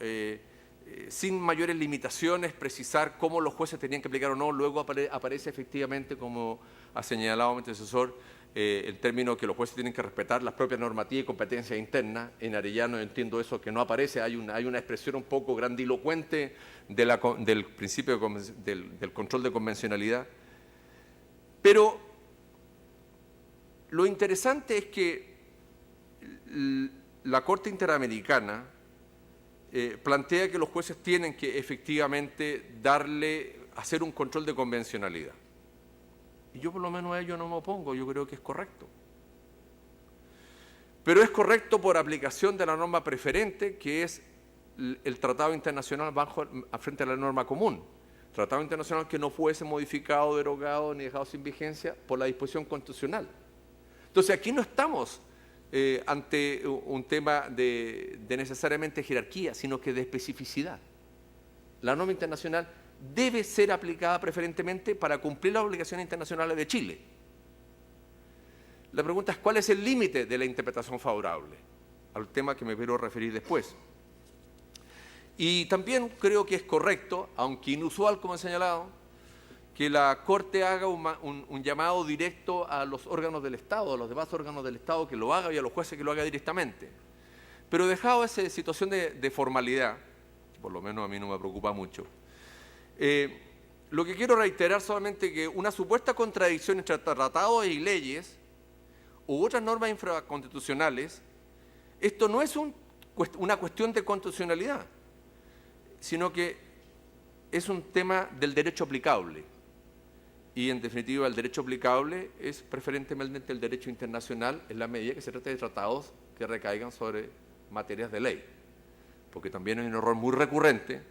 sin mayores limitaciones, precisar cómo los jueces tenían que aplicar o no. Luego aparece efectivamente, como ha señalado mi antecesor, el término que los jueces tienen que respetar las propias normativas y competencias internas. En Arellano entiendo eso que no aparece, hay una expresión un poco grandilocuente del principio del control de convencionalidad. Pero lo interesante es que la Corte Interamericana plantea que los jueces tienen que efectivamente hacer un control de convencionalidad. Y yo por lo menos a ello no me opongo, yo creo que es correcto. Pero es correcto por aplicación de la norma preferente, que es el tratado internacional frente a la norma común. Tratado internacional que no fuese modificado, derogado ni dejado sin vigencia por la disposición constitucional. Entonces aquí no estamos ante un tema de necesariamente jerarquía, sino que de especificidad. La norma internacional debe ser aplicada preferentemente para cumplir las obligaciones internacionales de Chile. La pregunta es, ¿cuál es el límite de la interpretación favorable? Al tema que me quiero referir después. Y también creo que es correcto, aunque inusual como he señalado, que la Corte haga un llamado directo a los órganos del Estado, a los demás órganos del Estado que lo haga y a los jueces que lo haga directamente. Pero dejado esa situación de formalidad, que por lo menos a mí no me preocupa mucho, lo que quiero reiterar solamente que una supuesta contradicción entre tratados y leyes u otras normas infraconstitucionales, esto no es una cuestión de constitucionalidad, sino que es un tema del derecho aplicable. Y en definitiva el derecho aplicable es preferentemente el derecho internacional en la medida que se trata de tratados que recaigan sobre materias de ley. Porque también hay un error muy recurrente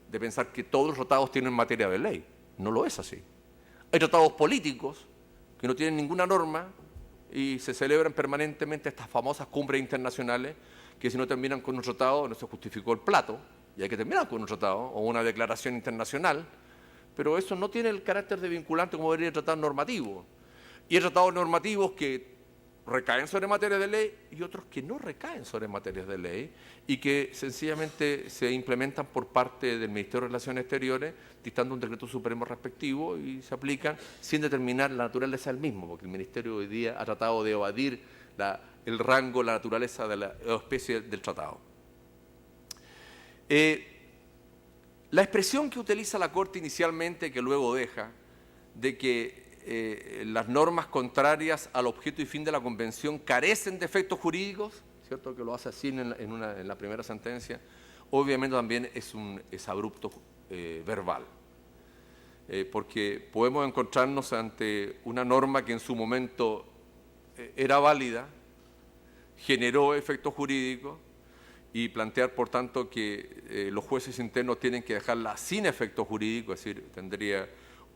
de pensar que todos los tratados tienen materia de ley. No lo es así. Hay tratados políticos que no tienen ninguna norma y se celebran permanentemente estas famosas cumbres internacionales que si no terminan con un tratado no se justificó el plato y hay que terminar con un tratado o una declaración internacional, pero eso no tiene el carácter de vinculante como debería el tratado normativo. Y hay tratados normativos que recaen sobre materias de ley y otros que no recaen sobre materias de ley y que sencillamente se implementan por parte del Ministerio de Relaciones Exteriores dictando un decreto supremo respectivo y se aplican sin determinar la naturaleza del mismo, porque el Ministerio hoy día ha tratado de evadir el rango, la naturaleza de la especie del tratado. La expresión que utiliza la Corte inicialmente, que luego deja, de que las normas contrarias al objeto y fin de la Convención carecen de efectos jurídicos, ¿cierto? Que lo hace así en la primera sentencia, obviamente también es abrupto verbal. Porque podemos encontrarnos ante una norma que en su momento era válida, generó efectos jurídicos y plantear, por tanto, que los jueces internos tienen que dejarla sin efectos jurídicos, es decir, tendría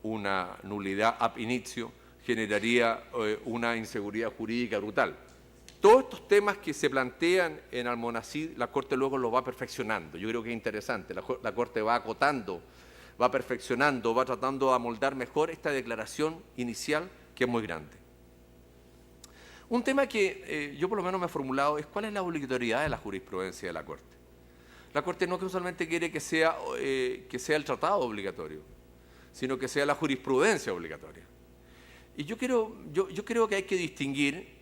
una nulidad ab initio, generaría una inseguridad jurídica brutal. Todos estos temas que se plantean en Almonacid, la Corte luego los va perfeccionando. Yo creo que es interesante, la Corte va acotando, va perfeccionando, va tratando de amoldar mejor esta declaración inicial que es muy grande. Un tema que yo por lo menos me he formulado es cuál es la obligatoriedad de la jurisprudencia de la Corte. La Corte no solamente quiere que sea el tratado obligatorio, sino que sea la jurisprudencia obligatoria. Y yo creo que hay que distinguir,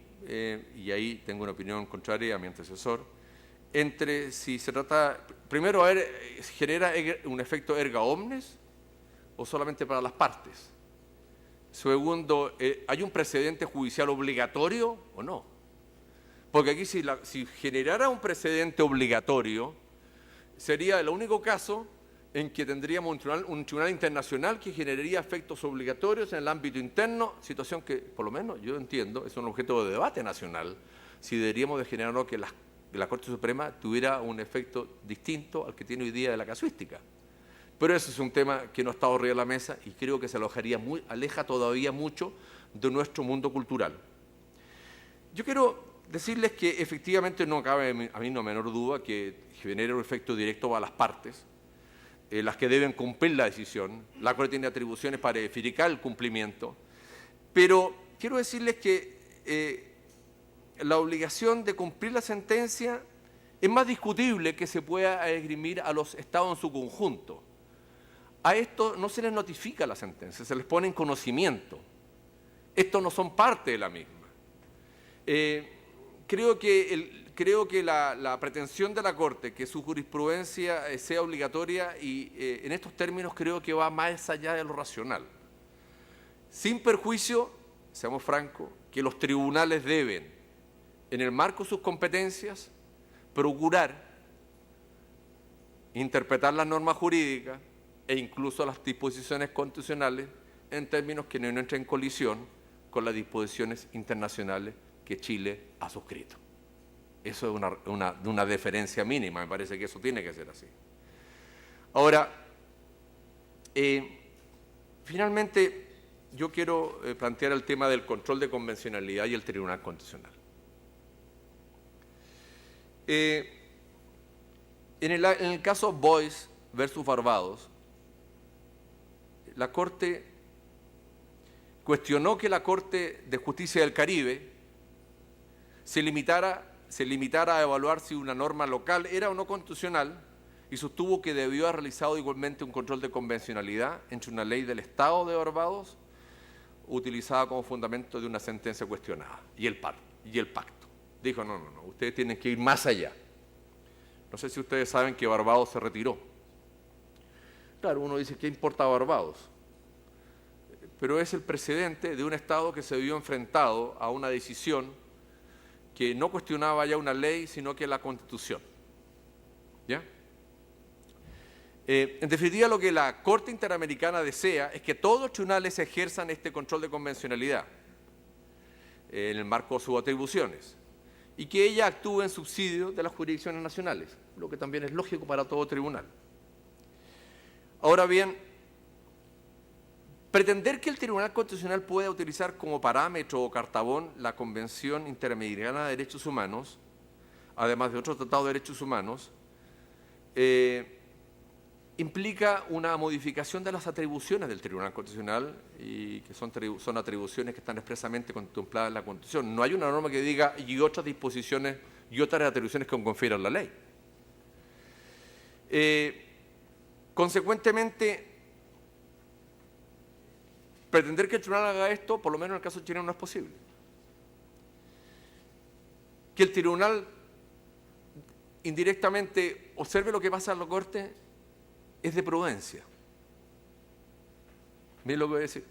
y ahí tengo una opinión contraria a mi antecesor, entre si se trata, primero, genera un efecto erga omnes o solamente para las partes. Segundo, ¿hay un precedente judicial obligatorio o no? Porque aquí si generara un precedente obligatorio, sería el único caso en que tendríamos un tribunal internacional que generaría efectos obligatorios en el ámbito interno, situación que, por lo menos yo entiendo, es un objeto de debate nacional, si deberíamos de generar o no que la Corte Suprema tuviera un efecto distinto al que tiene hoy día de la casuística. Pero ese es un tema que no está arriba de la mesa y creo que se aleja todavía mucho de nuestro mundo cultural. Yo quiero decirles que efectivamente no cabe a mí no menor duda que genera un efecto directo a las partes, las que deben cumplir la decisión. La Corte tiene atribuciones para verificar el cumplimiento, pero quiero decirles que la obligación de cumplir la sentencia es más discutible que se pueda esgrimir a los estados en su conjunto. A esto no se les notifica la sentencia, se les pone en conocimiento. Estos no son parte de la misma. Creo que la pretensión de la Corte, que su jurisprudencia sea obligatoria, y en estos términos creo que va más allá de lo racional. Sin perjuicio, seamos francos, que los tribunales deben, en el marco de sus competencias, procurar interpretar las normas jurídicas e incluso las disposiciones constitucionales en términos que no entren en colisión con las disposiciones internacionales que Chile ha suscrito. Eso es una deferencia mínima, me parece que eso tiene que ser así. Ahora, finalmente, yo quiero plantear el tema del control de convencionalidad y el Tribunal Constitucional. En el caso Boyce versus Barbados, la Corte cuestionó que la Corte de Justicia del Caribe se limitara a evaluar si una norma local era o no constitucional y sostuvo que debió haber realizado igualmente un control de convencionalidad entre una ley del Estado de Barbados utilizada como fundamento de una sentencia cuestionada y el pacto. Dijo, no, ustedes tienen que ir más allá. No sé si ustedes saben que Barbados se retiró. Claro, uno dice, ¿qué importa Barbados? Pero es el precedente de un Estado que se vio enfrentado a una decisión que no cuestionaba ya una ley, sino que la Constitución. ¿Ya? En definitiva, lo que la Corte Interamericana desea es que todos los tribunales ejerzan este control de convencionalidad en el marco de sus atribuciones y que ella actúe en subsidio de las jurisdicciones nacionales, lo que también es lógico para todo tribunal. Ahora bien, pretender que el Tribunal Constitucional pueda utilizar como parámetro o cartabón la Convención Interamericana de Derechos Humanos, además de otros tratados de derechos humanos, implica una modificación de las atribuciones del Tribunal Constitucional y que son atribuciones que están expresamente contempladas en la Constitución. No hay una norma que diga y otras disposiciones y otras atribuciones que confieran la ley. Consecuentemente, pretender que el tribunal haga esto, por lo menos en el caso chileno, no es posible. Que el tribunal indirectamente observe lo que pasa en la Corte es de prudencia. Miren lo que voy a decir.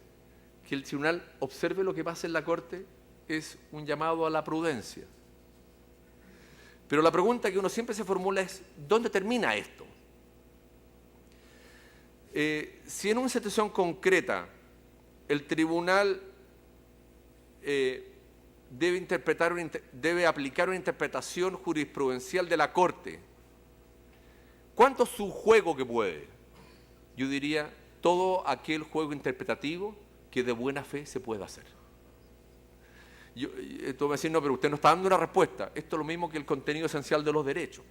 Que el tribunal observe lo que pasa en la Corte es un llamado a la prudencia. Pero la pregunta que uno siempre se formula es, ¿dónde termina esto? Si en una situación concreta el tribunal debe aplicar una interpretación jurisprudencial de la Corte, ¿cuánto es su juego que puede? Yo diría todo aquel juego interpretativo que de buena fe se pueda hacer. Esto me va a decir, no, pero usted no está dando una respuesta. Esto es lo mismo que el contenido esencial de los derechos.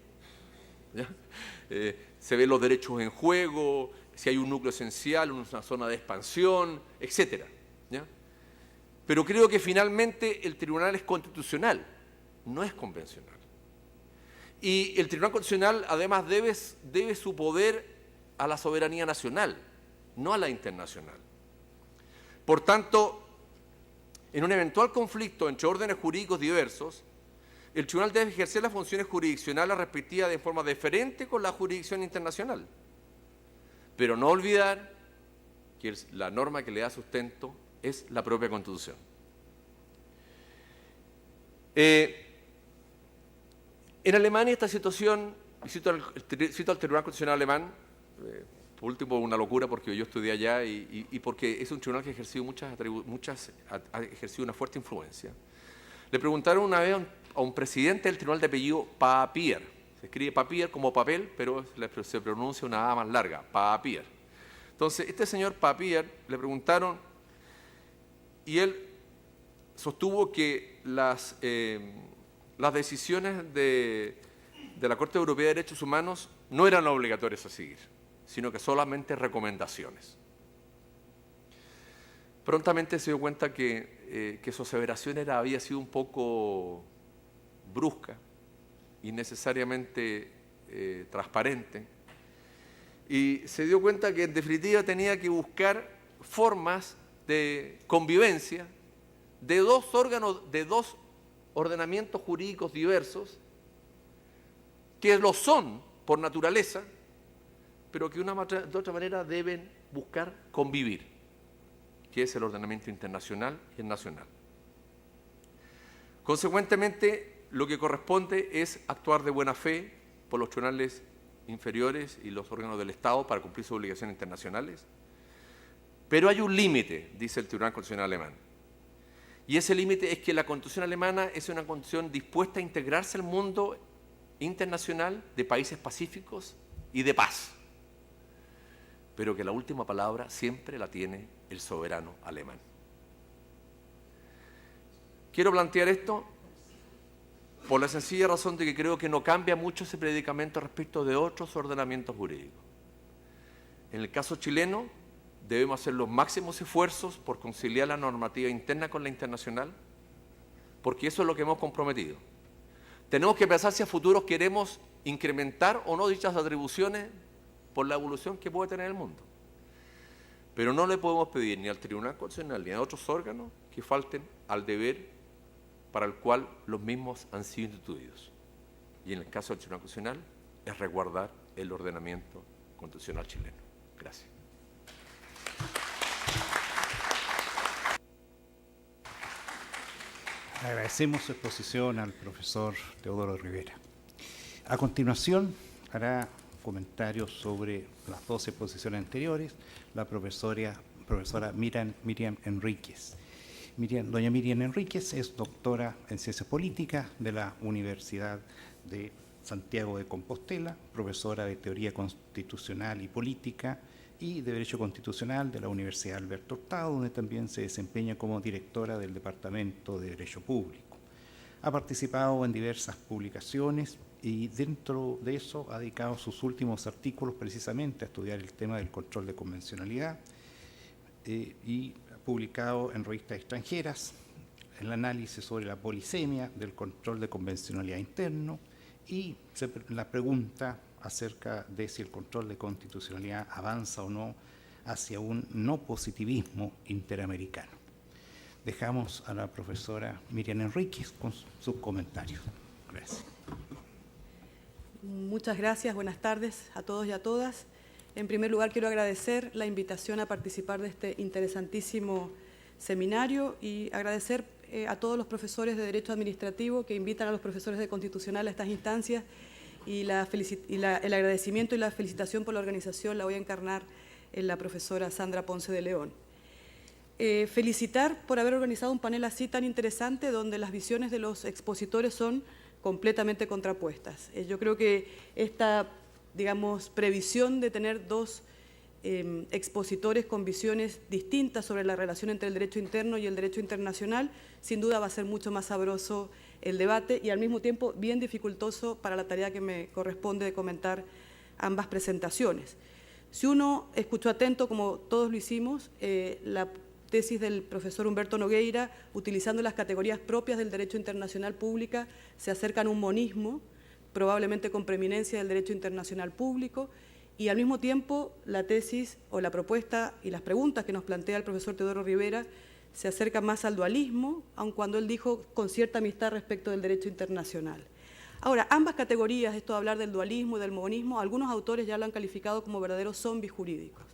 ¿Ya? Se ven los derechos en juego, si hay un núcleo esencial, una zona de expansión, etcétera. ¿Ya? Pero creo que finalmente el tribunal es constitucional, no es convencional. Y el Tribunal Constitucional además debe su poder a la soberanía nacional, no a la internacional. Por tanto, en un eventual conflicto entre órdenes jurídicos diversos, el tribunal debe ejercer las funciones jurisdiccionales respectivas de forma diferente con la jurisdicción internacional. Pero no olvidar que la norma que le da sustento es la propia Constitución. En Alemania esta situación, y cito al Tribunal Constitucional alemán, por último una locura porque yo estudié allá y porque es un tribunal que ha ejercido ha ejercido una fuerte influencia. Le preguntaron una vez a un presidente del tribunal de apellido Papier, se escribe Papier como papel, pero se pronuncia una A más larga, Papier. Entonces, este señor Papier le preguntaron y él sostuvo que las decisiones de la Corte Europea de Derechos Humanos no eran obligatorias a seguir, sino que solamente recomendaciones. Prontamente se dio cuenta que su aseveración había sido un poco brusca, innecesariamente transparente, y se dio cuenta que en definitiva tenía que buscar formas de convivencia de dos órganos, de dos ordenamientos jurídicos diversos que lo son por naturaleza, pero que de otra manera deben buscar convivir, que es el ordenamiento internacional y el nacional. Consecuentemente, lo que corresponde es actuar de buena fe por los tribunales inferiores y los órganos del Estado para cumplir sus obligaciones internacionales. Pero hay un límite, dice el Tribunal Constitucional alemán. Y ese límite es que la Constitución alemana es una Constitución dispuesta a integrarse al mundo internacional de países pacíficos y de paz. Pero que la última palabra siempre la tiene el soberano alemán. Quiero plantear esto por la sencilla razón de que creo que no cambia mucho ese predicamento respecto de otros ordenamientos jurídicos. En el caso chileno, debemos hacer los máximos esfuerzos por conciliar la normativa interna con la internacional, porque eso es lo que hemos comprometido. Tenemos que pensar si a futuro queremos incrementar o no dichas atribuciones por la evolución que puede tener el mundo. Pero no le podemos pedir ni al Tribunal Constitucional ni a otros órganos que falten al deber para el cual los mismos han sido instituidos. Y en el caso del Tribunal Constitucional es resguardar el ordenamiento constitucional chileno. Gracias. Agradecemos su exposición al profesor Teodoro Rivera. A continuación, hará comentarios sobre las dos exposiciones anteriores la profesora Miriam Enríquez. Doña Miriam Enríquez es doctora en Ciencias Políticas de la Universidad de Santiago de Compostela, profesora de Teoría Constitucional y Política y de Derecho Constitucional de la Universidad Alberto Hurtado, donde también se desempeña como directora del Departamento de Derecho Público. Ha participado en diversas publicaciones y dentro de eso ha dedicado sus últimos artículos precisamente a estudiar el tema del control de convencionalidad y ha publicado en revistas extranjeras el análisis sobre la polisemia del control de convencionalidad interno y la pregunta acerca de si el control de constitucionalidad avanza o no hacia un no positivismo interamericano. Dejamos a la profesora Miriam Enríquez con sus comentarios. Gracias. Muchas gracias, buenas tardes a todos y a todas. En primer lugar, quiero agradecer la invitación a participar de este interesantísimo seminario y agradecer a todos los profesores de Derecho Administrativo que invitan a los profesores de Constitucional a estas instancias y el agradecimiento y la felicitación por la organización la voy a encarnar en la profesora Sandra Ponce de León. Felicitar por haber organizado un panel así tan interesante donde las visiones de los expositores son completamente contrapuestas. Yo creo que esta, digamos, previsión de tener dos expositores con visiones distintas sobre la relación entre el derecho interno y el derecho internacional, sin duda va a ser mucho más sabroso el debate y al mismo tiempo bien dificultoso para la tarea que me corresponde de comentar ambas presentaciones. Si uno escuchó atento, como todos lo hicimos, la tesis del profesor Humberto Nogueira, utilizando las categorías propias del derecho internacional pública, se acercan a un monismo, probablemente con preeminencia del derecho internacional público, y al mismo tiempo la tesis o la propuesta y las preguntas que nos plantea el profesor Teodoro Rivera se acercan más al dualismo, aun cuando él dijo con cierta amistad respecto del derecho internacional. Ahora, ambas categorías, esto de hablar del dualismo y del monismo, algunos autores ya lo han calificado como verdaderos zombies jurídicos.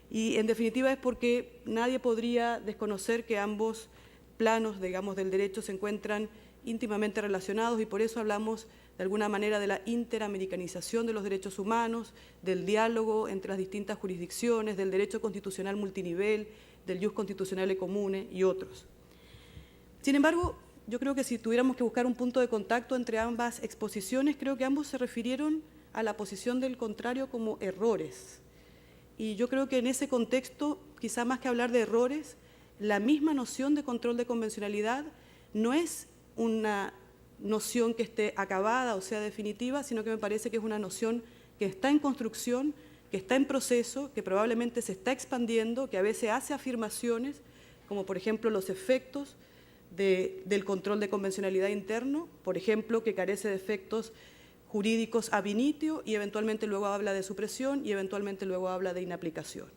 Y en definitiva es porque nadie podría desconocer que ambos planos, digamos, del derecho se encuentran íntimamente relacionados y por eso hablamos de alguna manera de la interamericanización de los derechos humanos, del diálogo entre las distintas jurisdicciones, del derecho constitucional multinivel, del ius constitucionale comune y otros. Sin embargo, yo creo que si tuviéramos que buscar un punto de contacto entre ambas exposiciones, creo que ambos se refirieron a la posición del contrario como errores. Y yo creo que en ese contexto, quizá más que hablar de errores, la misma noción de control de convencionalidad no es una noción que esté acabada o sea definitiva, sino que me parece que es una noción que está en construcción, que está en proceso, que probablemente se está expandiendo, que a veces hace afirmaciones, como por ejemplo los efectos del control de convencionalidad interno, por ejemplo, que carece de efectos jurídicos ab initio y eventualmente luego habla de supresión y eventualmente luego habla de inaplicación.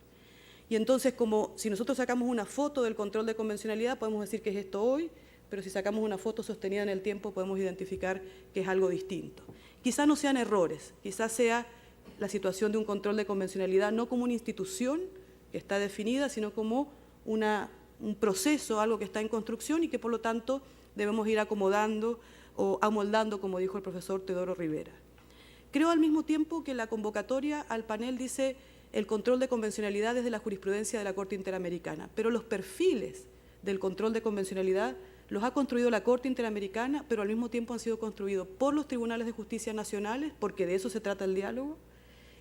Y entonces, como si nosotros sacamos una foto del control de convencionalidad, podemos decir que es esto hoy, pero si sacamos una foto sostenida en el tiempo podemos identificar que es algo distinto. Quizás no sean errores, quizás sea la situación de un control de convencionalidad no como una institución que está definida, sino como un proceso, algo que está en construcción y que por lo tanto debemos ir acomodando o amoldando, como dijo el profesor Teodoro Rivera. Creo al mismo tiempo que la convocatoria al panel dice el control de convencionalidad desde la jurisprudencia de la Corte Interamericana, pero los perfiles del control de convencionalidad los ha construido la Corte Interamericana, pero al mismo tiempo han sido construidos por los tribunales de justicia nacionales, porque de eso se trata el diálogo,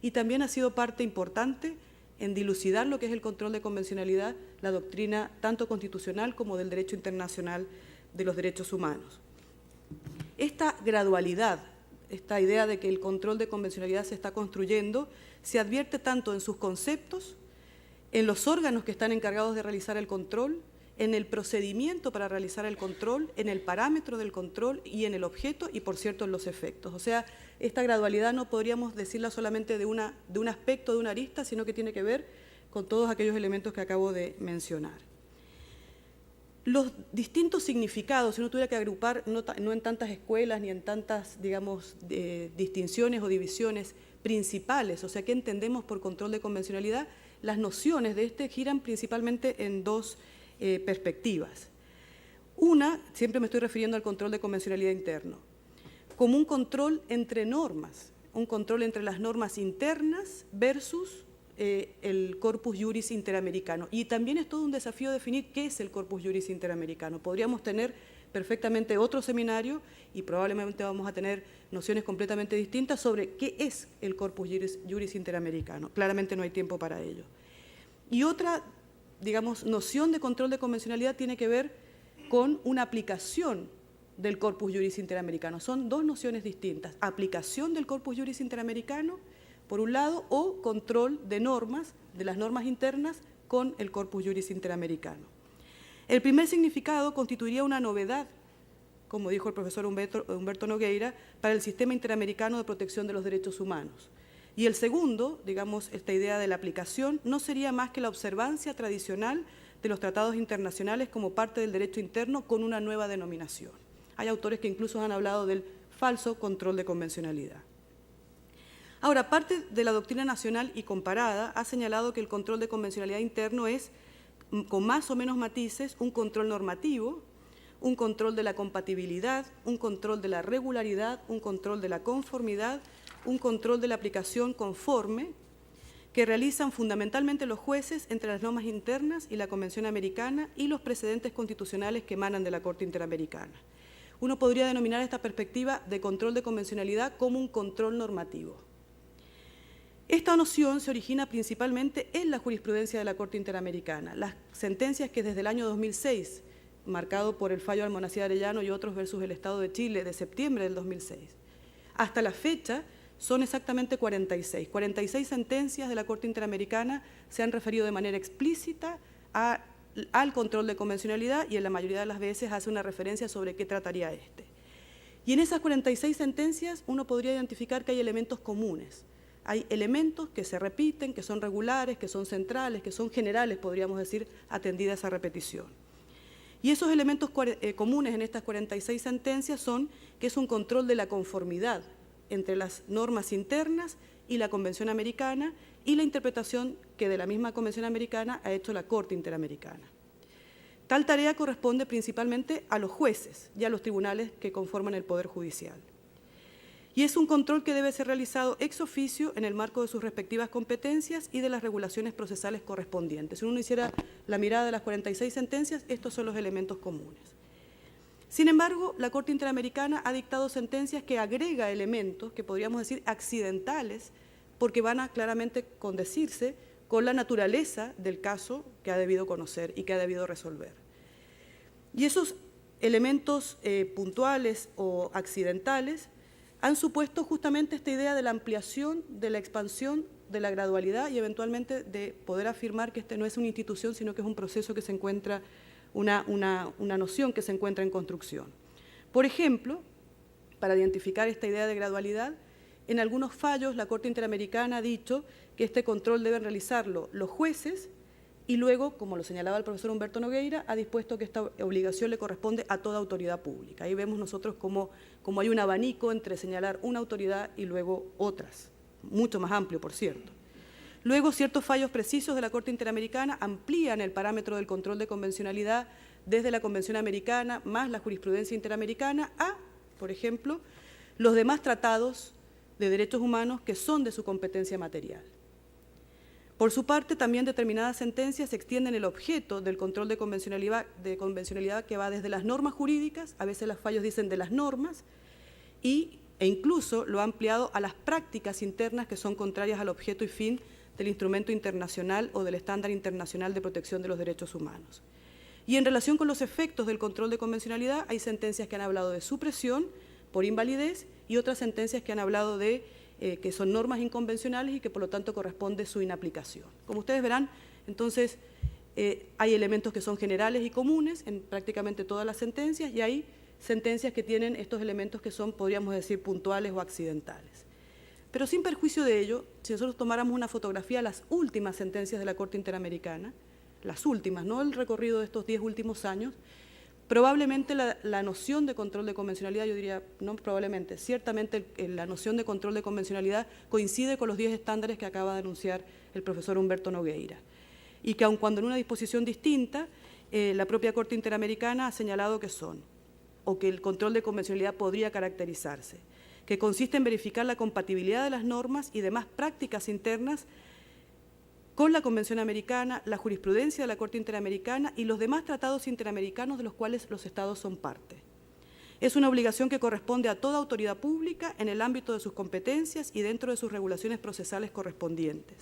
y también ha sido parte importante en dilucidar lo que es el control de convencionalidad, la doctrina tanto constitucional como del derecho internacional de los derechos humanos. Esta gradualidad, esta idea de que el control de convencionalidad se está construyendo, se advierte tanto en sus conceptos, en los órganos que están encargados de realizar el control, en el procedimiento para realizar el control, en el parámetro del control y en el objeto y, por cierto, en los efectos. O sea, esta gradualidad no podríamos decirla solamente de un aspecto, de una arista, sino que tiene que ver con todos aquellos elementos que acabo de mencionar. Los distintos significados, si uno tuviera que agrupar, no en tantas escuelas ni en tantas, digamos, distinciones o divisiones principales, o sea, ¿qué entendemos por control de convencionalidad? Las nociones de este giran principalmente en dos perspectivas. Una, siempre me estoy refiriendo al control de convencionalidad interno, como un control entre normas, un control entre las normas internas versus el corpus juris interamericano. Y también es todo un desafío definir qué es el corpus juris interamericano. Podríamos tener perfectamente otro seminario y probablemente vamos a tener nociones completamente distintas sobre qué es el corpus juris interamericano. Claramente no hay tiempo para ello. Y otra, digamos, noción de control de convencionalidad tiene que ver con una aplicación del corpus juris interamericano. Son dos nociones distintas. Aplicación del corpus juris interamericano, por un lado, o control de normas, de las normas internas, con el corpus juris interamericano. El primer significado constituiría una novedad, como dijo el profesor Humberto Nogueira, para el sistema interamericano de protección de los derechos humanos. Y el segundo, digamos, esta idea de la aplicación, no sería más que la observancia tradicional de los tratados internacionales como parte del derecho interno con una nueva denominación. Hay autores que incluso han hablado del falso control de convencionalidad. Ahora, parte de la doctrina nacional y comparada ha señalado que el control de convencionalidad interno es, con más o menos matices, un control normativo, un control de la compatibilidad, un control de la regularidad, un control de la conformidad, un control de la aplicación conforme, que realizan fundamentalmente los jueces entre las normas internas y la Convención Americana y los precedentes constitucionales que emanan de la Corte Interamericana. Uno podría denominar esta perspectiva de control de convencionalidad como un control normativo. Esta noción se origina principalmente en la jurisprudencia de la Corte Interamericana. Las sentencias que desde el año 2006, marcado por el fallo Almonacid Arellano y otros versus el Estado de Chile de septiembre del 2006, hasta la fecha son exactamente 46. 46 sentencias de la Corte Interamericana se han referido de manera explícita al control de convencionalidad y en la mayoría de las veces hace una referencia sobre qué trataría este. Y en esas 46 sentencias uno podría identificar que hay elementos comunes. Hay elementos que se repiten, que son regulares, que son centrales, que son generales, podríamos decir, atendida esa repetición. Y esos elementos comunes en estas 46 sentencias son que es un control de la conformidad entre las normas internas y la Convención Americana y la interpretación que de la misma Convención Americana ha hecho la Corte Interamericana. Tal tarea corresponde principalmente a los jueces y a los tribunales que conforman el Poder Judicial. Y es un control que debe ser realizado ex oficio en el marco de sus respectivas competencias y de las regulaciones procesales correspondientes. Si uno hiciera la mirada de las 46 sentencias, estos son los elementos comunes. Sin embargo, la Corte Interamericana ha dictado sentencias que agrega elementos que podríamos decir accidentales, porque van a claramente condecirse con la naturaleza del caso que ha debido conocer y que ha debido resolver. Y esos elementos puntuales o accidentales han supuesto justamente esta idea de la ampliación, de la expansión, de la gradualidad y eventualmente de poder afirmar que este no es una institución, sino que es un proceso que se encuentra, una noción que se encuentra en construcción. Por ejemplo, para identificar esta idea de gradualidad, en algunos fallos la Corte Interamericana ha dicho que este control deben realizarlo los jueces Y luego, como lo señalaba el profesor Humberto Nogueira, ha dispuesto que esta obligación le corresponde a toda autoridad pública. Ahí vemos nosotros cómo hay un abanico entre señalar una autoridad y luego otras, mucho más amplio, por cierto. Luego, ciertos fallos precisos de la Corte Interamericana amplían el parámetro del control de convencionalidad desde la Convención Americana más la jurisprudencia interamericana a, por ejemplo, los demás tratados de derechos humanos que son de su competencia material. Por su parte, también determinadas sentencias extienden el objeto del control de convencionalidad que va desde las normas jurídicas, a veces los fallos dicen de las normas, e incluso lo ha ampliado a las prácticas internas que son contrarias al objeto y fin del instrumento internacional o del estándar internacional de protección de los derechos humanos. Y en relación con los efectos del control de convencionalidad, hay sentencias que han hablado de supresión por invalidez y otras sentencias que han hablado de que son normas inconvencionales y que por lo tanto corresponde su inaplicación. Como ustedes verán, entonces hay elementos que son generales y comunes en prácticamente todas las sentencias y hay sentencias que tienen estos elementos que son, podríamos decir, puntuales o accidentales. Pero sin perjuicio de ello, si nosotros tomáramos una fotografía de las últimas sentencias de la Corte Interamericana, las últimas, no el recorrido de estos 10 últimos años, probablemente la noción de control de convencionalidad, yo diría, no probablemente, ciertamente la noción de control de convencionalidad coincide con los 10 estándares que acaba de anunciar el profesor Humberto Nogueira. Y que aun cuando en una disposición distinta, la propia Corte Interamericana ha señalado que son, o que el control de convencionalidad podría caracterizarse, que consiste en verificar la compatibilidad de las normas y demás prácticas internas con la Convención Americana, la jurisprudencia de la Corte Interamericana y los demás tratados interamericanos de los cuales los Estados son parte. Es una obligación que corresponde a toda autoridad pública en el ámbito de sus competencias y dentro de sus regulaciones procesales correspondientes.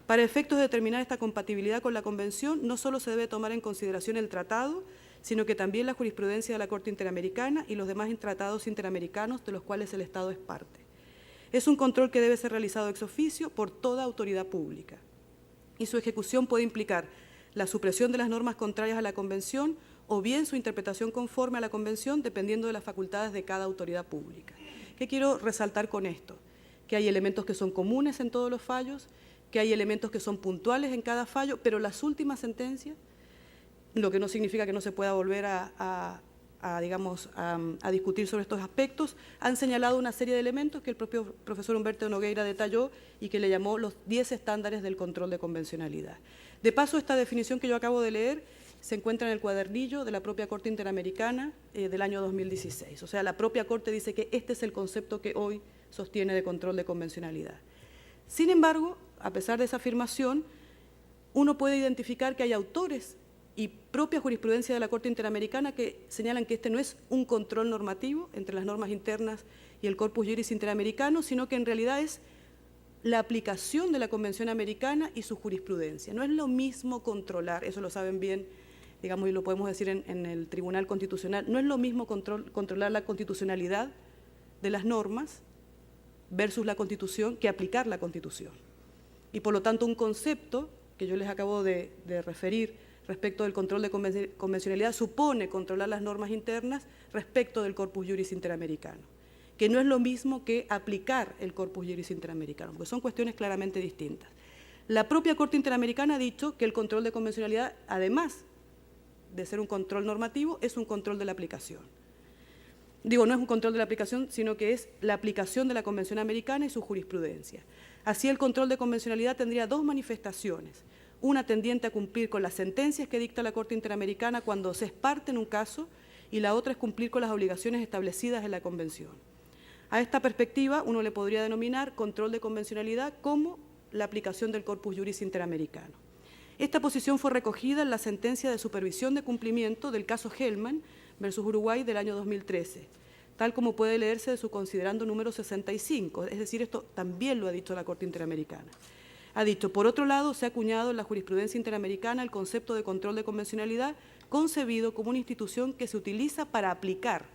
Para efectos de determinar esta compatibilidad con la Convención, no solo se debe tomar en consideración el tratado, sino que también la jurisprudencia de la Corte Interamericana y los demás tratados interamericanos de los cuales el Estado es parte. Es un control que debe ser realizado ex oficio por toda autoridad pública. Y su ejecución puede implicar la supresión de las normas contrarias a la Convención o bien su interpretación conforme a la Convención, dependiendo de las facultades de cada autoridad pública. ¿Qué quiero resaltar con esto? Que hay elementos que son comunes en todos los fallos, que hay elementos que son puntuales en cada fallo, pero las últimas sentencias, lo que no significa que no se pueda volver a discutir sobre estos aspectos, han señalado una serie de elementos que el propio profesor Humberto Nogueira detalló y que le llamó los 10 estándares del control de convencionalidad. De paso, esta definición que yo acabo de leer se encuentra en el cuadernillo de la propia Corte Interamericana del año 2016. O sea, la propia Corte dice que este es el concepto que hoy sostiene de control de convencionalidad. Sin embargo, a pesar de esa afirmación, uno puede identificar que hay autores y propia jurisprudencia de la Corte Interamericana que señalan que este no es un control normativo entre las normas internas y el corpus juris interamericano, sino que en realidad es la aplicación de la Convención Americana y su jurisprudencia. No es lo mismo controlar, eso lo saben bien, digamos, y lo podemos decir en el Tribunal Constitucional, no es lo mismo controlar la constitucionalidad de las normas versus la Constitución que aplicar la Constitución. Y por lo tanto un concepto que yo les acabo de referir respecto del control de convencionalidad supone controlar las normas internas respecto del corpus juris interamericano, que no es lo mismo que aplicar el corpus juris interamericano, porque son cuestiones claramente distintas. La propia Corte Interamericana ha dicho que el control de convencionalidad, además de ser un control normativo, es un control de la aplicación. Digo, no es un control de la aplicación, sino que es la aplicación de la Convención Americana y su jurisprudencia. Así, el control de convencionalidad tendría dos manifestaciones: una tendiente a cumplir con las sentencias que dicta la Corte Interamericana cuando se es parte en un caso, y la otra es cumplir con las obligaciones establecidas en la Convención. A esta perspectiva, uno le podría denominar control de convencionalidad como la aplicación del corpus juris interamericano. Esta posición fue recogida en la sentencia de supervisión de cumplimiento del caso Hellman versus Uruguay del año 2013, tal como puede leerse de su considerando número 65, es decir, esto también lo ha dicho la Corte Interamericana. Ha dicho, por otro lado, se ha acuñado en la jurisprudencia interamericana el concepto de control de convencionalidad concebido como una institución que se utiliza para aplicar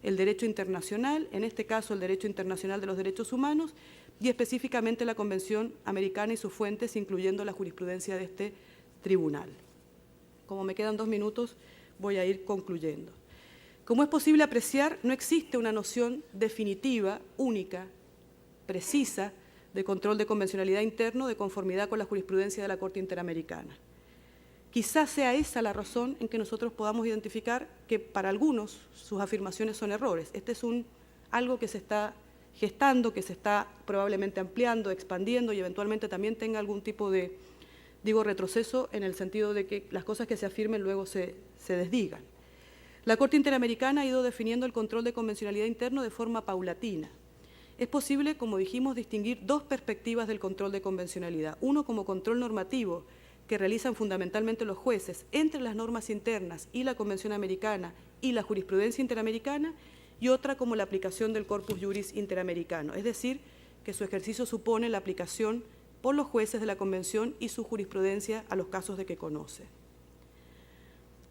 el derecho internacional, en este caso el derecho internacional de los derechos humanos, y específicamente la Convención Americana y sus fuentes, incluyendo la jurisprudencia de este tribunal. Como me quedan 2 minutos, voy a ir concluyendo. Como es posible apreciar, no existe una noción definitiva, única, precisa, de control de convencionalidad interno de conformidad con la jurisprudencia de la Corte Interamericana. quizás sea esa la razón en que nosotros podamos identificar que para algunos sus afirmaciones son errores. Este es algo que se está gestando, que se está probablemente ampliando, expandiendo y eventualmente también tenga algún tipo de, retroceso en el sentido de que las cosas que se afirmen luego se desdigan. La Corte Interamericana ha ido definiendo el control de convencionalidad interno de forma paulatina. Es posible, como dijimos, distinguir dos perspectivas del control de convencionalidad. Uno como control normativo, que realizan fundamentalmente los jueces entre las normas internas y la Convención Americana y la jurisprudencia interamericana, y otra como la aplicación del Corpus Juris Interamericano, es decir, que su ejercicio supone la aplicación por los jueces de la Convención y su jurisprudencia a los casos de que conoce.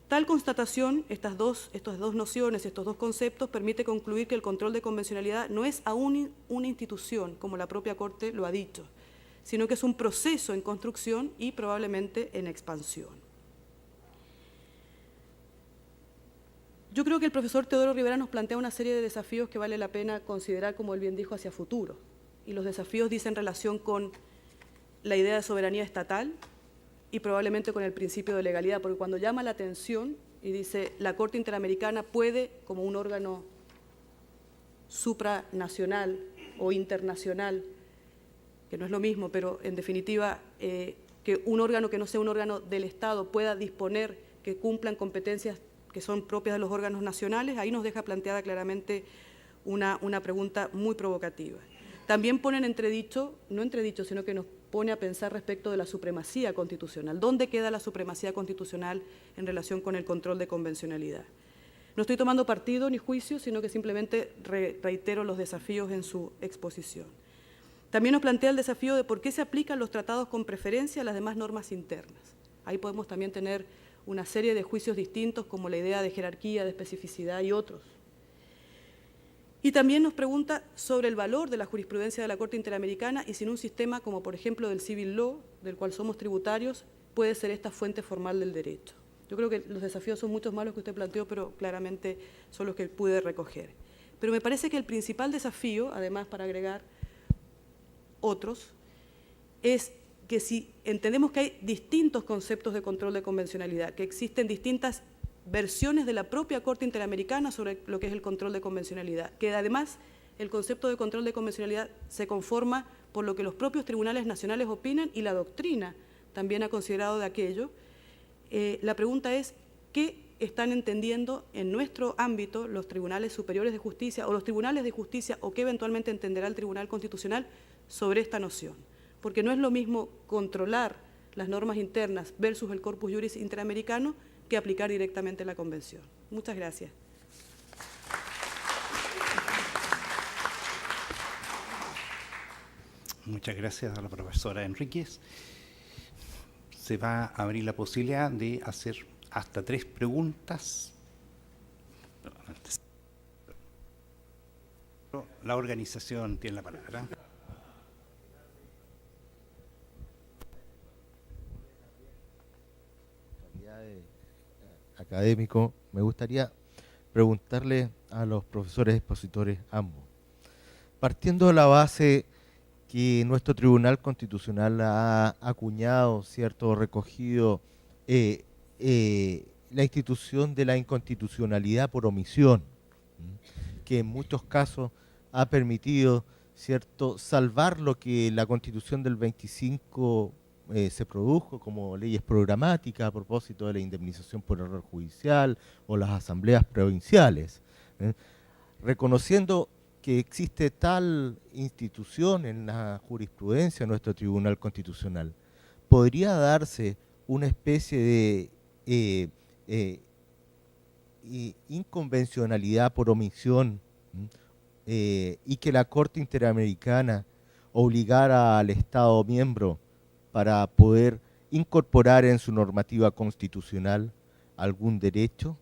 Tal constatación, estas dos nociones, estos dos conceptos, permite concluir que el control de convencionalidad no es aún una institución, como la propia Corte lo ha dicho, sino que es un proceso en construcción y probablemente en expansión. Yo creo que el profesor Teodoro Rivera nos plantea una serie de desafíos que vale la pena considerar, como él bien dijo, hacia futuro. Y los desafíos dicen relación con la idea de soberanía estatal y probablemente con el principio de legalidad, porque cuando llama la atención y dice la Corte Interamericana puede, como un órgano supranacional o internacional, que no es lo mismo, pero en definitiva que un órgano que no sea un órgano del Estado pueda disponer que cumplan competencias que son propias de los órganos nacionales, ahí nos deja planteada claramente una pregunta muy provocativa. También pone en entredicho, no entredicho, sino que nos pone a pensar respecto de la supremacía constitucional. ¿Dónde queda la supremacía constitucional en relación con el control de convencionalidad? No estoy tomando partido ni juicio, sino que simplemente reitero los desafíos en su exposición. También nos plantea el desafío de por qué se aplican los tratados con preferencia a las demás normas internas. Ahí podemos también tener una serie de juicios distintos, como la idea de jerarquía, de especificidad y otros. Y también nos pregunta sobre el valor de la jurisprudencia de la Corte Interamericana y si en un sistema como, por ejemplo, del civil law, del cual somos tributarios, puede ser esta fuente formal del derecho. Yo creo que los desafíos son muchos más los que usted planteó, pero claramente son los que pude recoger. Pero me parece que el principal desafío, además para agregar otros, es que si entendemos que hay distintos conceptos de control de convencionalidad, que existen distintas versiones de la propia Corte Interamericana sobre lo que es el control de convencionalidad, que además el concepto de control de convencionalidad se conforma por lo que los propios tribunales nacionales opinan y la doctrina también ha considerado de aquello, la pregunta es, ¿qué están entendiendo en nuestro ámbito los tribunales superiores de justicia o los tribunales de justicia o qué eventualmente entenderá el Tribunal Constitucional sobre esta noción? Porque no es lo mismo controlar las normas internas versus el Corpus Juris Interamericano que aplicar directamente la Convención. Muchas gracias. Muchas gracias a la profesora Enríquez. Se va a abrir la posibilidad de hacer hasta 3 preguntas. La organización tiene la palabra. Académico, me gustaría preguntarle a los profesores expositores ambos, partiendo de la base que nuestro Tribunal Constitucional ha acuñado, cierto, recogido la institución de la inconstitucionalidad por omisión, que en muchos casos ha permitido, cierto, salvar lo que la Constitución del 25 se produjo como leyes programáticas a propósito de la indemnización por error judicial o las asambleas provinciales, reconociendo que existe tal institución en la jurisprudencia de nuestro Tribunal Constitucional. ¿Podría darse una especie de inconvencionalidad por omisión y que la Corte Interamericana obligara al Estado miembro para poder incorporar en su normativa constitucional algún derecho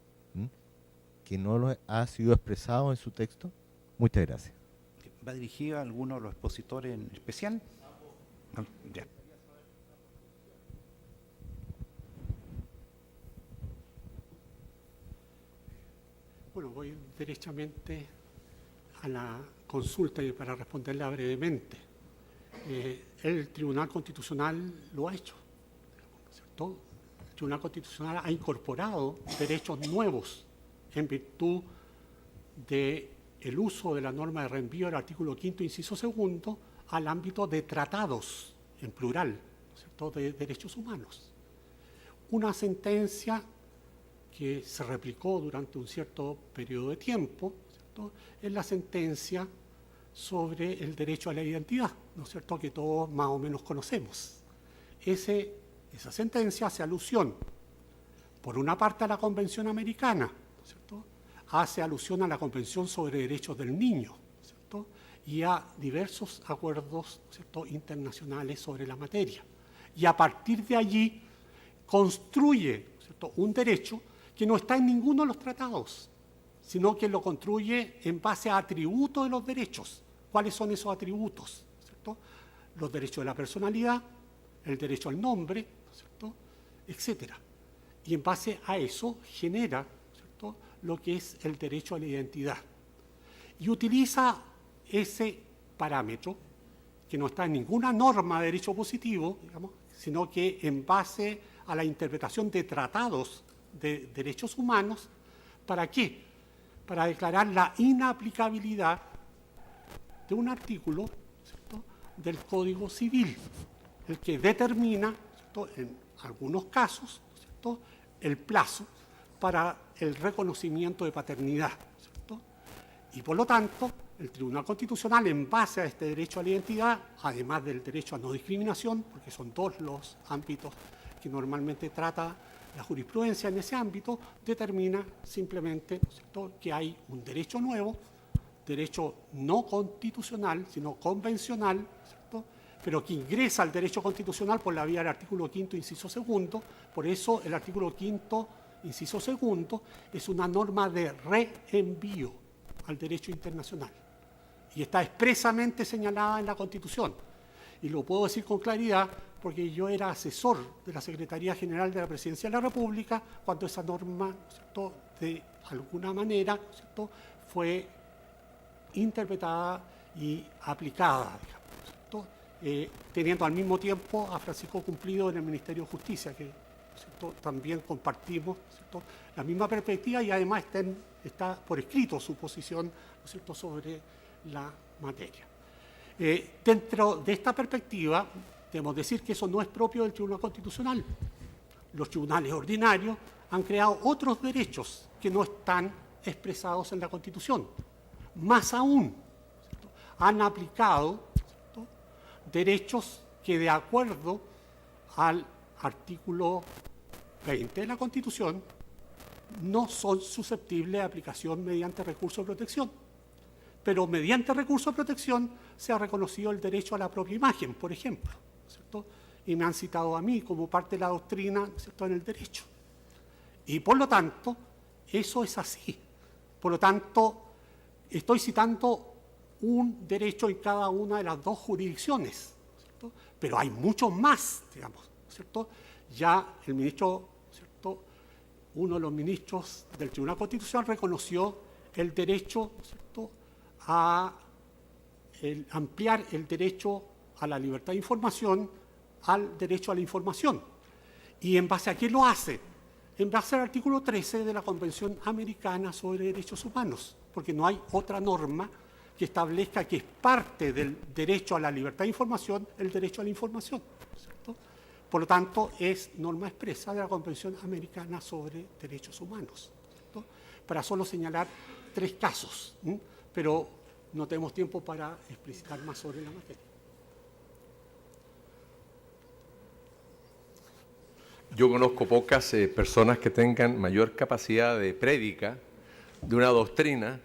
que no lo ha sido expresado en su texto? Muchas gracias. ¿Va dirigido a alguno de los expositores en especial? No, ya. Bueno, voy derechamente a la consulta y para responderla brevemente. El Tribunal Constitucional lo ha hecho, ¿no es cierto? el Tribunal Constitucional ha incorporado derechos nuevos en virtud del uso de la norma de reenvío del artículo 5º, inciso 2, al ámbito de tratados, en plural, ¿no es cierto?, de derechos humanos. Una sentencia que se replicó durante un cierto periodo de tiempo, ¿no es cierto?, es la sentencia sobre el derecho a la identidad, ¿no es cierto?, que todos más o menos conocemos. Esa sentencia hace alusión, por una parte, a la Convención Americana, ¿no es cierto?, hace alusión a la Convención sobre Derechos del Niño, ¿no es cierto?, y a diversos acuerdos, ¿no es cierto?, internacionales sobre la materia. Y a partir de allí construye, ¿no es cierto?, un derecho que no está en ninguno de los tratados, sino que lo construye en base a atributos de los derechos. ¿Cuáles son esos atributos? ¿No es cierto? Los derechos de la personalidad, el derecho al nombre, ¿no es cierto?, etcétera. Y en base a eso genera, ¿no es cierto?, lo que es el derecho a la identidad. Y utiliza ese parámetro, que no está en ninguna norma de derecho positivo, digamos, sino que en base a la interpretación de tratados de derechos humanos. ¿Para qué? Para declarar la inaplicabilidad de un artículo, ¿cierto?, del Código Civil, el que determina, ¿cierto?, en algunos casos, ¿cierto?, el plazo para el reconocimiento de paternidad, ¿cierto? Y por lo tanto, el Tribunal Constitucional, en base a este derecho a la identidad, además del derecho a no discriminación, porque son dos los ámbitos que normalmente trata la jurisprudencia en ese ámbito, determina simplemente, ¿cierto?, que hay un derecho nuevo, derecho no constitucional, sino convencional, ¿cierto?, pero que ingresa al derecho constitucional por la vía del artículo 5º, inciso 2. Por eso el artículo 5º, inciso 2, es una norma de reenvío al derecho internacional. Y está expresamente señalada en la Constitución. Y lo puedo decir con claridad porque yo era asesor de la Secretaría General de la Presidencia de la República cuando esa norma, ¿cierto?, de alguna manera, ¿cierto?, fue interpretada y aplicada, digamos, ¿cierto?, teniendo al mismo tiempo a Francisco Cumplido en el Ministerio de Justicia, que, ¿cierto?, también compartimos, ¿cierto?, la misma perspectiva y además está por escrito su posición, ¿no es cierto?, sobre la materia. Dentro de esta perspectiva, debemos decir que eso no es propio del Tribunal Constitucional. Los tribunales ordinarios han creado otros derechos que no están expresados en la Constitución. Más aún, ¿cierto?, han aplicado, ¿cierto?, derechos que, de acuerdo al artículo 20 de la Constitución, no son susceptibles de aplicación mediante recurso de protección. Pero mediante recurso de protección se ha reconocido el derecho a la propia imagen, por ejemplo, ¿cierto?, y me han citado a mí como parte de la doctrina, ¿cierto?, en el derecho. Y por lo tanto, eso es así. Por lo tanto, estoy citando un derecho en cada una de las dos jurisdicciones, ¿cierto?, pero hay muchos más, digamos, ¿cierto? Ya el ministro, ¿cierto?, uno de los ministros del Tribunal Constitucional reconoció el derecho, ¿cierto?, a ampliar el derecho a la libertad de información al derecho a la información. ¿Y en base a qué lo hace? En base al artículo 13 de la Convención Americana sobre Derechos Humanos, porque no hay otra norma que establezca que es parte del derecho a la libertad de información el derecho a la información, ¿cierto? Por lo tanto, es norma expresa de la Convención Americana sobre Derechos Humanos, ¿cierto?, para solo señalar 3 casos, pero no tenemos tiempo para explicitar más sobre la materia. Yo conozco pocas personas que tengan mayor capacidad de prédica de una doctrina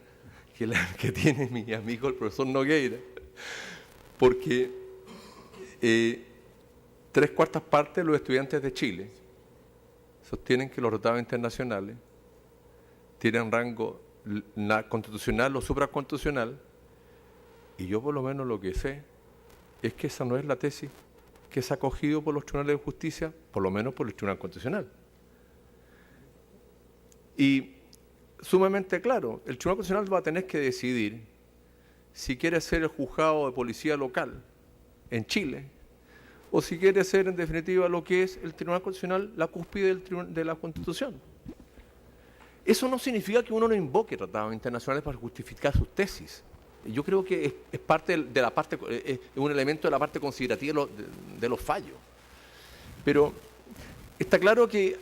que la que tiene mi amigo el profesor Nogueira, porque 3/4 partes de los estudiantes de Chile sostienen que los tratados internacionales tienen rango constitucional o supraconstitucional, y yo por lo menos lo que sé es que esa no es la tesis que se ha acogido por los tribunales de justicia, por lo menos por el Tribunal Constitucional. Y sumamente claro, el Tribunal Constitucional va a tener que decidir si quiere ser el juzgado de policía local en Chile o si quiere ser en definitiva lo que es el Tribunal Constitucional, la cúspide de la Constitución. Eso no significa que uno no invoque tratados internacionales para justificar sus tesis. Yo creo que es parte de la parte, es un elemento de la parte considerativa de los fallos. Pero está claro que,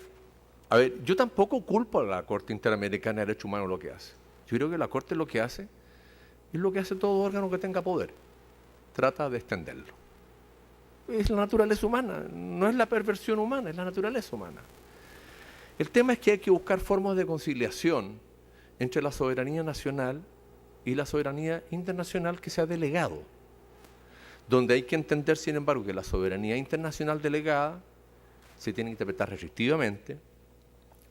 a ver, yo tampoco culpo a la Corte Interamericana de Derechos Humanos lo que hace. Yo creo que la Corte lo que hace es lo que hace todo órgano que tenga poder. Trata de extenderlo. Es la naturaleza humana, no es la perversión humana, es la naturaleza humana. El tema es que hay que buscar formas de conciliación entre la soberanía nacional y la soberanía internacional que se ha delegado, donde hay que entender, sin embargo, que la soberanía internacional delegada se tiene que interpretar restrictivamente,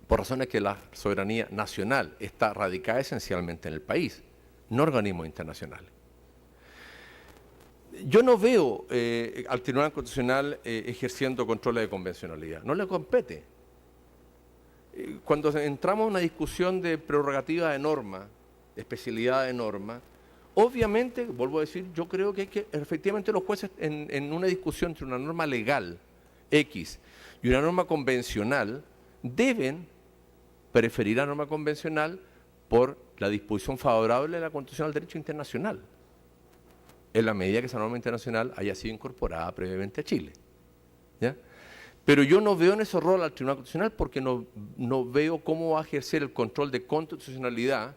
por razones que la soberanía nacional está radicada esencialmente en el país, no organismos internacionales. Yo no veo al Tribunal Constitucional ejerciendo controles de convencionalidad, no le compete. Cuando entramos en una discusión de prerrogativa de norma, de especialidad de norma, obviamente, vuelvo a decir, yo creo que hay que, efectivamente los jueces en una discusión entre una norma legal X y una norma convencional deben preferir la norma convencional por la disposición favorable de la Constitución al derecho internacional, en la medida que esa norma internacional haya sido incorporada previamente a Chile. ¿Ya? Pero yo no veo en ese rol al Tribunal Constitucional porque no veo cómo va a ejercer el control de constitucionalidad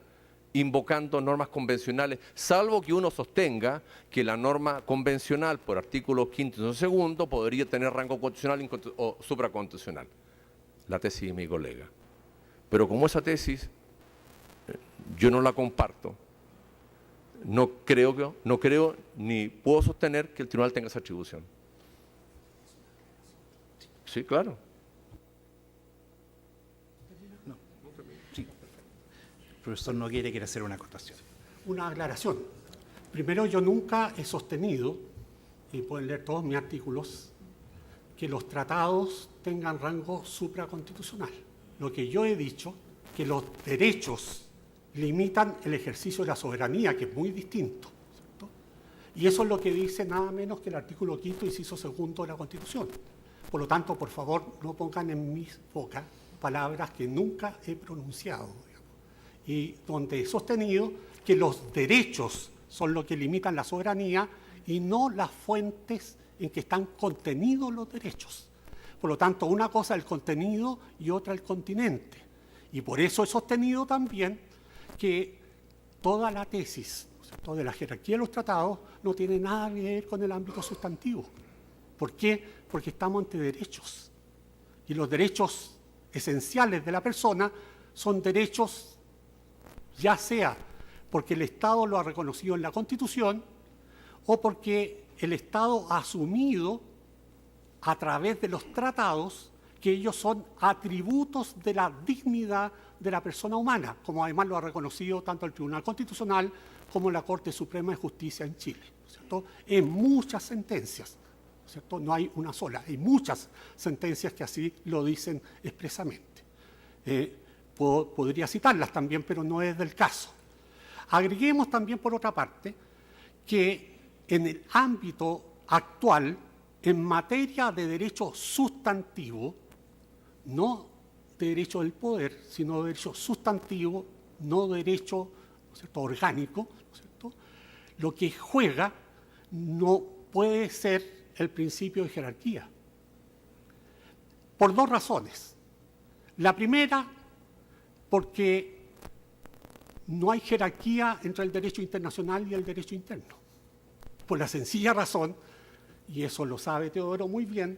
invocando normas convencionales, salvo que uno sostenga que la norma convencional por artículo 5 y 2 podría tener rango constitucional o supraconstitucional. La tesis de mi colega. Pero como esa tesis yo no la comparto, no creo ni puedo sostener que el tribunal tenga esa atribución. Sí, claro. Sí. El profesor Nogueira quiere hacer una acotación. Una aclaración. Primero, yo nunca he sostenido, y pueden leer todos mis artículos, que los tratados tengan rango supraconstitucional. Lo que yo he dicho, que los derechos limitan el ejercicio de la soberanía, que es muy distinto, ¿cierto? Y eso es lo que dice nada menos que el artículo 5º, inciso 2 de la Constitución. Por lo tanto, por favor, no pongan en mis bocas palabras que nunca he pronunciado, digamos, y donde he sostenido que los derechos son lo que limitan la soberanía y no las fuentes en que están contenidos los derechos. Por lo tanto, una cosa es el contenido y otra el continente. Y por eso he sostenido también que toda la tesis, ¿cierto?, de la jerarquía de los tratados no tiene nada que ver con el ámbito sustantivo. ¿Por qué? Porque estamos ante derechos. Y los derechos esenciales de la persona son derechos, ya sea porque el Estado lo ha reconocido en la Constitución o porque el Estado ha asumido a través de los tratados que ellos son atributos de la dignidad de la persona humana, como además lo ha reconocido tanto el Tribunal Constitucional como la Corte Suprema de Justicia en Chile, ¿cierto? En muchas sentencias, ¿cierto? No hay una sola, hay muchas sentencias que así lo dicen expresamente. Podría citarlas también, pero no es del caso. Agreguemos también, por otra parte, que en el ámbito actual, en materia de derecho sustantivo, no de derecho del poder, sino de derecho sustantivo, no derecho, ¿no es cierto?, orgánico, ¿no es cierto?, lo que juega no puede ser el principio de jerarquía. Por dos razones. La primera, porque no hay jerarquía entre el derecho internacional y el derecho interno. Por la sencilla razón, y eso lo sabe Teodoro muy bien,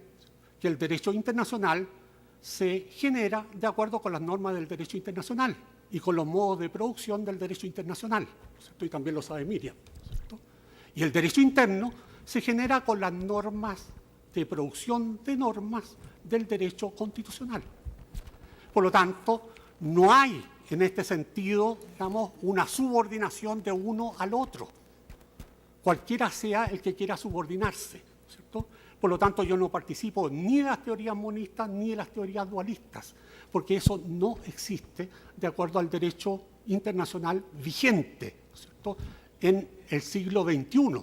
que el derecho internacional se genera de acuerdo con las normas del derecho internacional y con los modos de producción del derecho internacional, ¿cierto? Y también lo sabe Miriam, ¿cierto? Y el derecho interno se genera con las normas de producción de normas del derecho constitucional. Por lo tanto, no hay en este sentido, digamos, una subordinación de uno al otro, cualquiera sea el que quiera subordinarse, ¿cierto? Por lo tanto, yo no participo ni de las teorías monistas ni de las teorías dualistas, porque eso no existe de acuerdo al derecho internacional vigente, ¿cierto?, en el siglo XXI,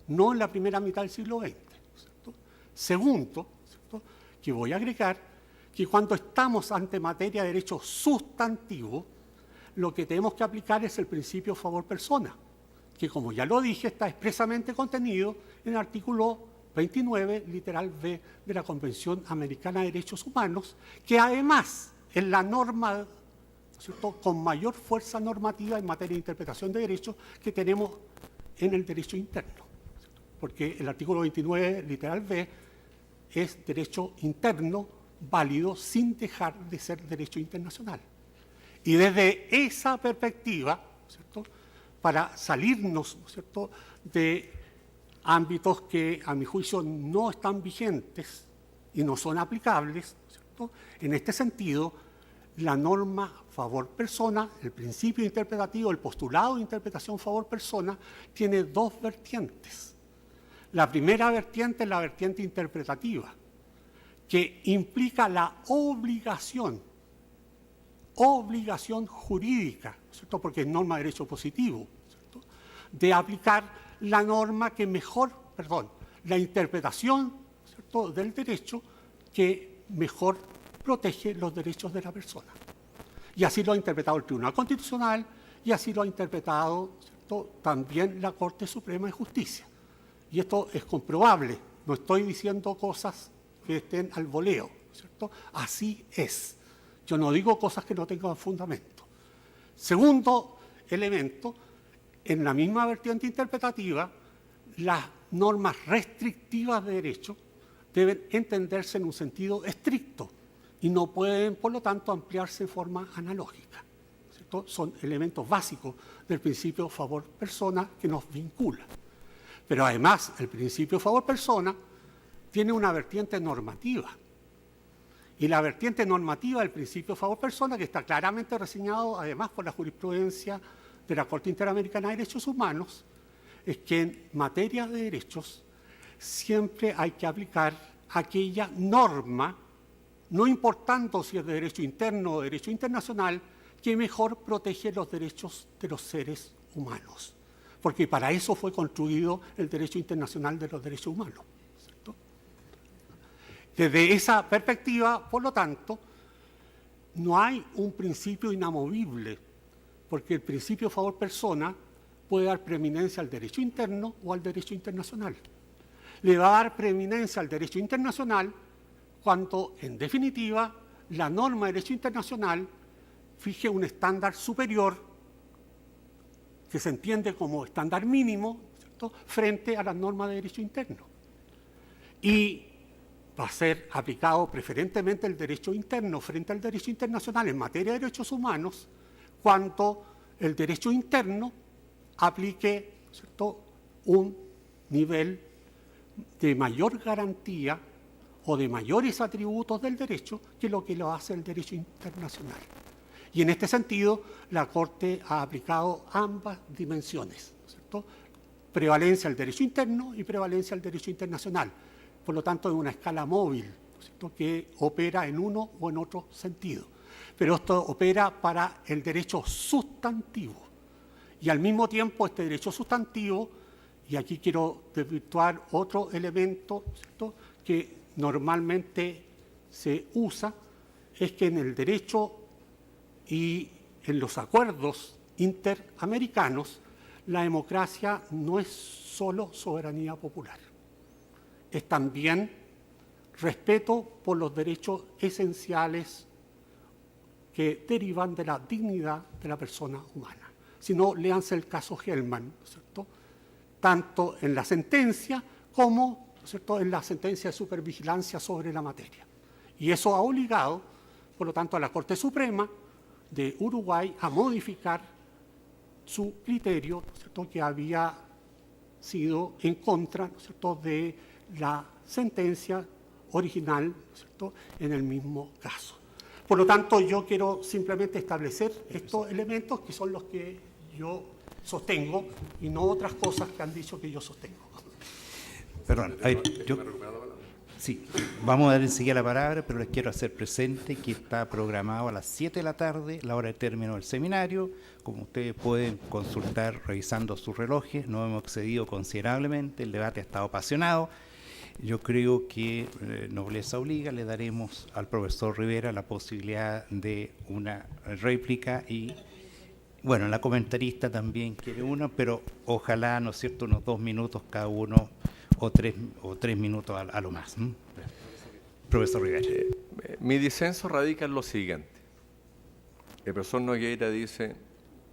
no en la primera mitad del siglo XX, ¿cierto? Segundo, ¿cierto?, que voy a agregar que cuando estamos ante materia de derecho sustantivo, lo que tenemos que aplicar es el principio favor persona, que como ya lo dije, está expresamente contenido en el artículo 29, literal B, de la Convención Americana de Derechos Humanos, que además es la norma, ¿cierto?, con mayor fuerza normativa en materia de interpretación de derechos que tenemos en el derecho interno, ¿cierto?, porque el artículo 29, literal B, es derecho interno válido sin dejar de ser derecho internacional. Y desde esa perspectiva, ¿cierto?, para salirnos, ¿cierto?, de ámbitos que a mi juicio no están vigentes y no son aplicables, ¿cierto?, en este sentido, la norma favor persona, el principio interpretativo, el postulado de interpretación favor persona, tiene dos vertientes. La primera vertiente es la vertiente interpretativa, que implica la obligación jurídica, ¿cierto?, porque es norma de derecho positivo, ¿cierto?, de aplicar la norma que mejor, la interpretación, ¿cierto?, del derecho que mejor protege los derechos de la persona. Y así lo ha interpretado el Tribunal Constitucional y así lo ha interpretado, ¿cierto?, también la Corte Suprema de Justicia. Y esto es comprobable, no estoy diciendo cosas que estén al voleo, ¿cierto? Así es. Yo no digo cosas que no tengan fundamento. Segundo elemento, en la misma vertiente interpretativa, las normas restrictivas de derecho deben entenderse en un sentido estricto y no pueden, por lo tanto, ampliarse de forma analógica, ¿cierto? Son elementos básicos del principio favor persona que nos vincula. Pero además, el principio favor persona tiene una vertiente normativa. Y la vertiente normativa del principio favor persona, que está claramente reseñado además por la jurisprudencia de la Corte Interamericana de Derechos Humanos, es que en materia de derechos siempre hay que aplicar aquella norma, no importando si es de derecho interno o de derecho internacional, que mejor protege los derechos de los seres humanos. Porque para eso fue construido el derecho internacional de los derechos humanos, ¿cierto? Desde esa perspectiva, por lo tanto, no hay un principio inamovible, porque el principio favor persona puede dar preeminencia al derecho interno o al derecho internacional. Le va a dar preeminencia al derecho internacional cuando, en definitiva, la norma de derecho internacional fije un estándar superior que se entiende como estándar mínimo, ¿cierto?, frente a las normas de derecho interno. Y va a ser aplicado preferentemente el derecho interno frente al derecho internacional en materia de derechos humanos cuando el derecho interno aplique, ¿cierto?, un nivel de mayor garantía o de mayores atributos del derecho que lo hace el derecho internacional. Y en este sentido, la Corte ha aplicado ambas dimensiones, ¿cierto?, prevalencia al derecho interno y prevalencia al derecho internacional. Por lo tanto, es una escala móvil, ¿cierto?, que opera en uno o en otro sentido. Pero esto opera para el derecho sustantivo. Y al mismo tiempo, este derecho sustantivo, y aquí quiero desvirtuar otro elemento, ¿cierto?, que normalmente se usa, es que en el derecho y en los acuerdos interamericanos, la democracia no es solo soberanía popular, es también respeto por los derechos esenciales que derivan de la dignidad de la persona humana. Si no, léanse el caso Hellman, ¿cierto?, tanto en la sentencia como, ¿cierto?, en la sentencia de supervigilancia sobre la materia. Y eso ha obligado, por lo tanto, a la Corte Suprema de Uruguay a modificar su criterio, ¿cierto?, que había sido en contra, ¿cierto?, de la sentencia original, ¿cierto?, en el mismo caso. Por lo tanto, yo quiero simplemente establecer estos elementos que son los que yo sostengo y no otras cosas que han dicho que yo sostengo. Perdón, sí, vamos a dar enseguida la palabra, pero les quiero hacer presente que está programado a las 7 de la tarde, la hora de término del seminario. Como ustedes pueden consultar revisando sus relojes, no hemos excedido considerablemente, el debate ha estado apasionado. Yo creo que nobleza obliga, le daremos al profesor Rivera la posibilidad de una réplica y, bueno, la comentarista también quiere una, pero ojalá, ¿no es cierto?, unos 2 minutos cada uno o tres minutos a lo más. Profesor Rivera. Mi disenso radica en lo siguiente. El profesor Nogueira dice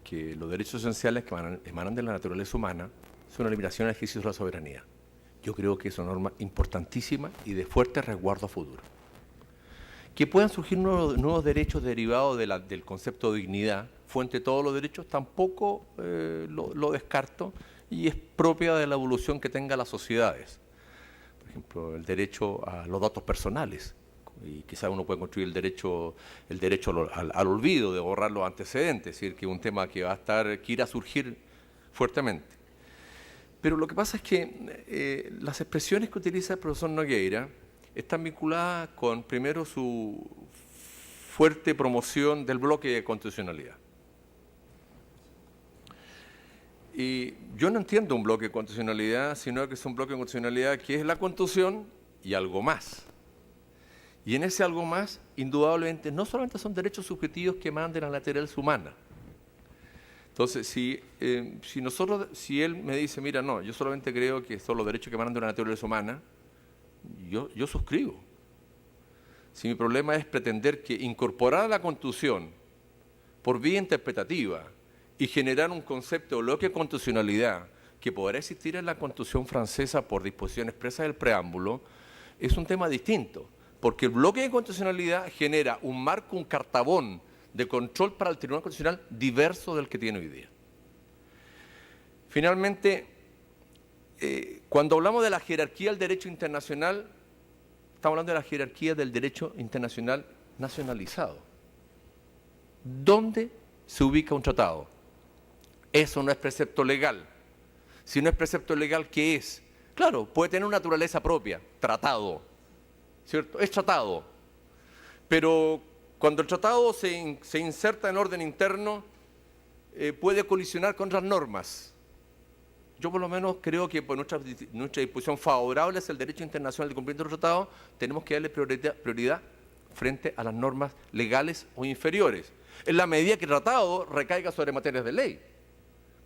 que los derechos esenciales que emanan de la naturaleza humana son la limitación al ejercicio de la soberanía. Yo creo que es una norma importantísima y de fuerte resguardo a futuro. Que puedan surgir nuevos derechos derivados del concepto de dignidad, fuente de todos los derechos, tampoco lo descarto, y es propia de la evolución que tengan las sociedades. Por ejemplo, el derecho a los datos personales, y quizás uno puede construir el derecho al olvido, de borrar los antecedentes, es decir, que es un tema que que irá a surgir fuertemente. Pero lo que pasa es que las expresiones que utiliza el profesor Nogueira están vinculadas con, primero, su fuerte promoción del bloque de constitucionalidad. Y yo no entiendo un bloque de constitucionalidad, sino que es un bloque de constitucionalidad que es la Constitución y algo más. Y en ese algo más, indudablemente, no solamente son derechos subjetivos que emanan de la naturaleza humana. Entonces, si él me dice, mira, no, yo solamente creo que son los derechos que emanan de la naturaleza humana, yo suscribo. Si mi problema es pretender que incorporar a la Constitución por vía interpretativa y generar un concepto de bloque de constitucionalidad que podrá existir en la Constitución francesa por disposición expresa del preámbulo, es un tema distinto, porque el bloque de constitucionalidad genera un marco, un cartabón de control para el Tribunal Constitucional diverso del que tiene hoy día. Finalmente, cuando hablamos de la jerarquía del derecho internacional, estamos hablando de la jerarquía del derecho internacional nacionalizado. ¿Dónde se ubica un tratado? Eso no es precepto legal. Si no es precepto legal, ¿qué es? Claro, puede tener una naturaleza propia, tratado, ¿cierto? Es tratado. Pero cuando el tratado se inserta en orden interno, puede colisionar con otras normas. Yo por lo menos creo que por nuestra disposición favorable hacia el derecho internacional de cumplimiento del tratado, tenemos que darle prioridad frente a las normas legales o inferiores, en la medida que el tratado recaiga sobre materias de ley.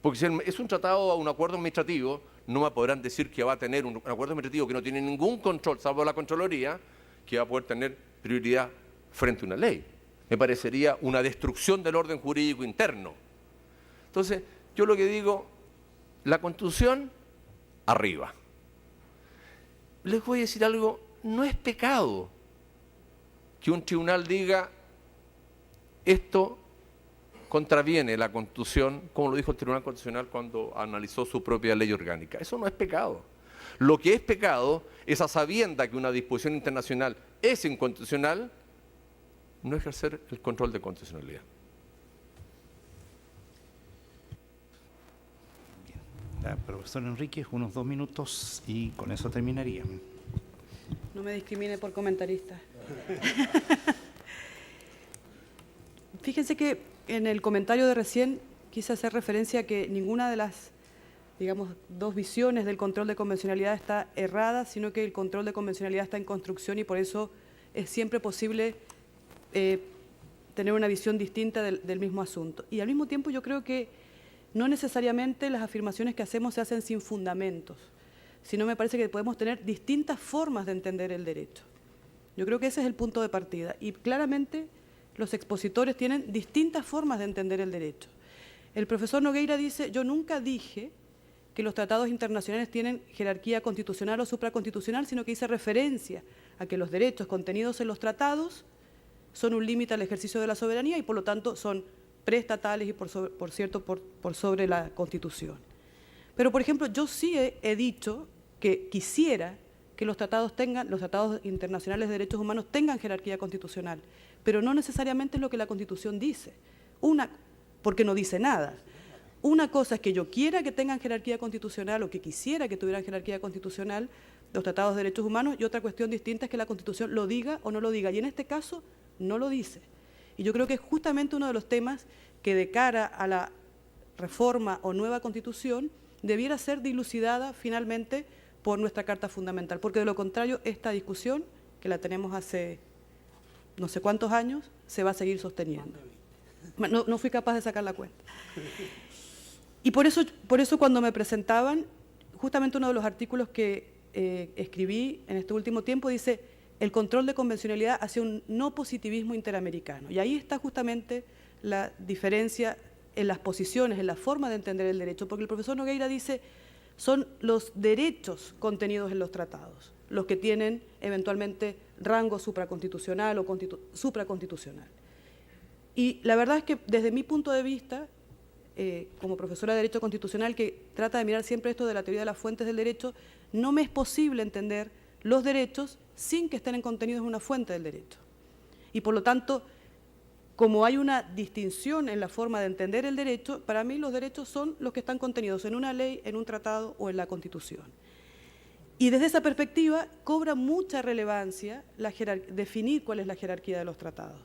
Porque si es un tratado, un acuerdo administrativo, no me podrán decir que va a tener un acuerdo administrativo que no tiene ningún control, salvo la Contraloría, que va a poder tener prioridad frente a una ley. Me parecería una destrucción del orden jurídico interno. Entonces, yo lo que digo, la Constitución, arriba. Les voy a decir algo, no es pecado que un tribunal diga esto contraviene la Constitución, como lo dijo el Tribunal Constitucional cuando analizó su propia ley orgánica. Eso no es pecado. Lo que es pecado es, a sabienda que una disposición internacional es inconstitucional, no ejercer el control de constitucionalidad. La profesora Enríquez, unos 2 minutos y con eso terminaría. No me discrimine por comentarista. Fíjense que en el comentario de recién quise hacer referencia a que ninguna de las, digamos, dos visiones del control de convencionalidad está errada, sino que el control de convencionalidad está en construcción y por eso es siempre posible tener una visión distinta del mismo asunto. Y al mismo tiempo yo creo que no necesariamente las afirmaciones que hacemos se hacen sin fundamentos, sino me parece que podemos tener distintas formas de entender el derecho. Yo creo que ese es el punto de partida y claramente los expositores tienen distintas formas de entender el derecho. El profesor Nogueira dice, yo nunca dije que los tratados internacionales tienen jerarquía constitucional o supraconstitucional, sino que hice referencia a que los derechos contenidos en los tratados son un límite al ejercicio de la soberanía y por lo tanto son preestatales y por sobre la Constitución. Pero, por ejemplo, yo sí he dicho que quisiera que los tratados internacionales de derechos humanos tengan jerarquía constitucional, pero no necesariamente es lo que la Constitución dice, porque no dice nada. Una cosa es que yo quiera que tengan jerarquía constitucional o que quisiera que tuvieran jerarquía constitucional los tratados de derechos humanos y otra cuestión distinta es que la Constitución lo diga o no lo diga, y en este caso no lo dice. Y yo creo que es justamente uno de los temas que de cara a la reforma o nueva Constitución debiera ser dilucidada finalmente por nuestra Carta Fundamental, porque de lo contrario esta discusión, que la tenemos hace no sé cuántos años, se va a seguir sosteniendo. No fui capaz de sacar la cuenta. Y por eso cuando me presentaban, justamente uno de los artículos que escribí en este último tiempo dice: el control de convencionalidad hacia un no positivismo interamericano. Y ahí está justamente la diferencia en las posiciones, en la forma de entender el derecho, porque el profesor Nogueira dice: son los derechos contenidos en los tratados los que tienen eventualmente rango supraconstitucional o supraconstitucional. Y la verdad es que desde mi punto de vista, como profesora de Derecho Constitucional, que trata de mirar siempre esto de la teoría de las fuentes del derecho, no me es posible entender los derechos sin que estén contenidos en una fuente del derecho. Y por lo tanto, como hay una distinción en la forma de entender el derecho, para mí los derechos son los que están contenidos en una ley, en un tratado o en la Constitución. Y desde esa perspectiva cobra mucha relevancia definir cuál es la jerarquía de los tratados.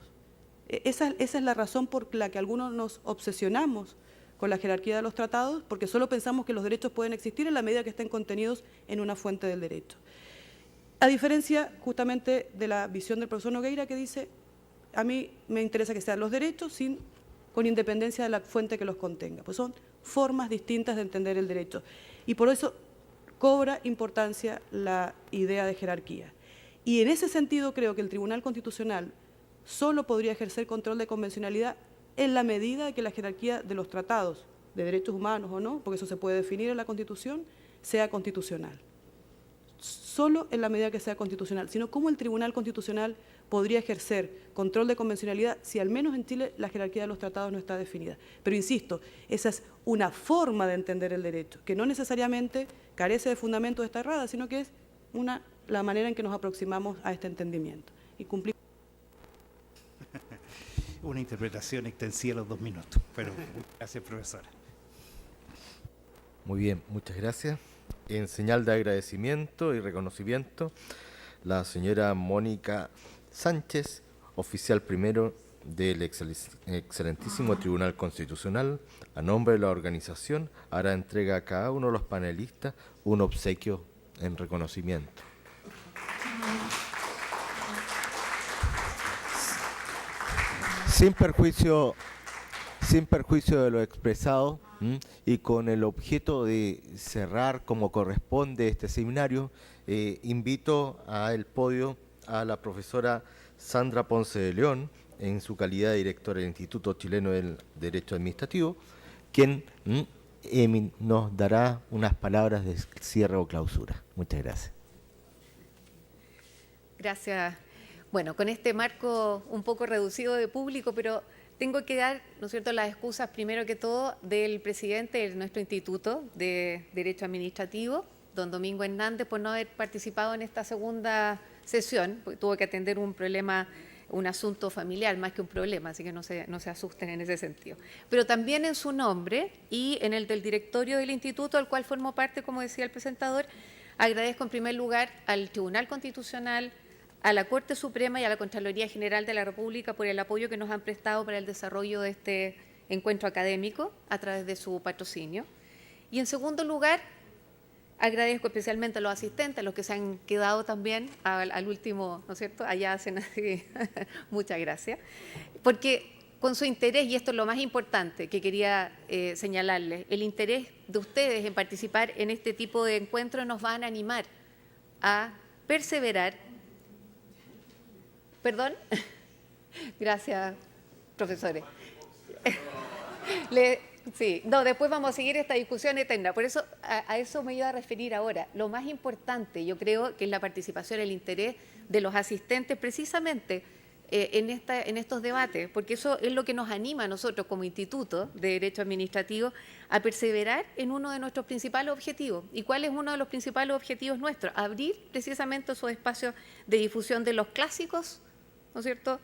Esa es la razón por la que algunos nos obsesionamos con la jerarquía de los tratados, porque solo pensamos que los derechos pueden existir en la medida que estén contenidos en una fuente del derecho. A diferencia justamente de la visión del profesor Nogueira, que dice: a mí me interesa que sean los derechos con independencia de la fuente que los contenga. Pues son formas distintas de entender el derecho. Y por eso cobra importancia la idea de jerarquía. Y en ese sentido creo que el Tribunal Constitucional solo podría ejercer control de convencionalidad en la medida de que la jerarquía de los tratados de derechos humanos o no, porque eso se puede definir en la Constitución, sea constitucional. Solo en la medida que sea constitucional, sino cómo el Tribunal Constitucional podría ejercer control de convencionalidad si al menos en Chile la jerarquía de los tratados no está definida. Pero insisto, esa es una forma de entender el derecho, que no necesariamente carece de fundamentos esta errada, sino que es la manera en que nos aproximamos a este entendimiento. Y cumplimos. Una interpretación extensiva a los 2 minutos, pero gracias, profesora. Muy bien, muchas gracias. En señal de agradecimiento y reconocimiento, la señora Mónica Sánchez, oficial primero del excelentísimo Tribunal Constitucional, a nombre de la organización, hará entrega a cada uno de los panelistas un obsequio en reconocimiento. Sin perjuicio de lo expresado, y con el objeto de cerrar como corresponde este seminario, invito al podio a la profesora Sandra Ponce de León, en su calidad de directora del Instituto Chileno del Derecho Administrativo, quien nos dará unas palabras de cierre o clausura. Muchas gracias. Gracias. Bueno, con este marco un poco reducido de público, pero tengo que dar, ¿no es cierto?, las excusas primero que todo del presidente de nuestro Instituto de Derecho Administrativo, don Domingo Hernández, por no haber participado en esta segunda sesión, porque tuvo que atender un problema, un asunto familiar más que un problema, así que no se asusten en ese sentido. Pero también en su nombre y en el del directorio del Instituto, al cual formo parte, como decía el presentador, agradezco en primer lugar al Tribunal Constitucional, a la Corte Suprema y a la Contraloría General de la República por el apoyo que nos han prestado para el desarrollo de este encuentro académico a través de su patrocinio. Y en segundo lugar, agradezco especialmente a los asistentes, a los que se han quedado también al último, ¿no es cierto? Allá hacen así, muchas gracias, porque con su interés, y esto es lo más importante que quería señalarles, el interés de ustedes en participar en este tipo de encuentros nos van a animar a perseverar. ¿Perdón? Gracias, profesores. Sí, no, después vamos a seguir esta discusión eterna. Por eso, a eso me iba a referir ahora. Lo más importante, yo creo, que es la participación, el interés de los asistentes precisamente en estos debates, porque eso es lo que nos anima a nosotros como Instituto de Derecho Administrativo a perseverar en uno de nuestros principales objetivos. ¿Y cuál es uno de los principales objetivos nuestros? Abrir precisamente esos espacios de difusión de los clásicos, ¿no es cierto?,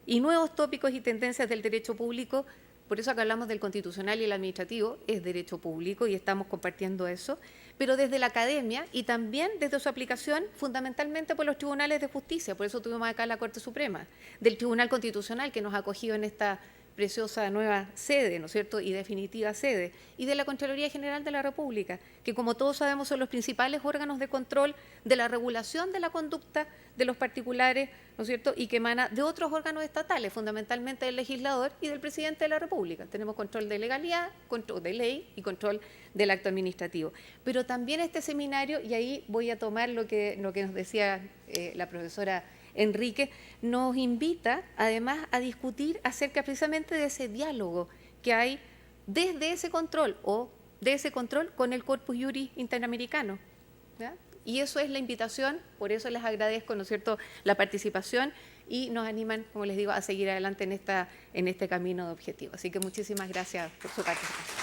y nuevos tópicos y tendencias del derecho público. Por eso acá hablamos del constitucional y el administrativo, es derecho público y estamos compartiendo eso, pero desde la academia y también desde su aplicación fundamentalmente por los tribunales de justicia. Por eso tuvimos acá la Corte Suprema, del Tribunal Constitucional que nos ha acogido en esta preciosa nueva sede, ¿no es cierto?, y definitiva sede, y de la Contraloría General de la República, que como todos sabemos son los principales órganos de control de la regulación de la conducta de los particulares, ¿no es cierto?, y que emana de otros órganos estatales, fundamentalmente del legislador y del presidente de la República. Tenemos control de legalidad, control de ley y control del acto administrativo. Pero también este seminario, y ahí voy a tomar lo que nos decía la profesora Enrique, nos invita además a discutir acerca precisamente de ese diálogo que hay desde ese control o de ese control con el Corpus Juris Interamericano, ¿ya? Y eso es la invitación, por eso les agradezco, ¿no es cierto?, la participación y nos animan, como les digo, a seguir adelante en este camino de objetivo. Así que muchísimas gracias por su participación.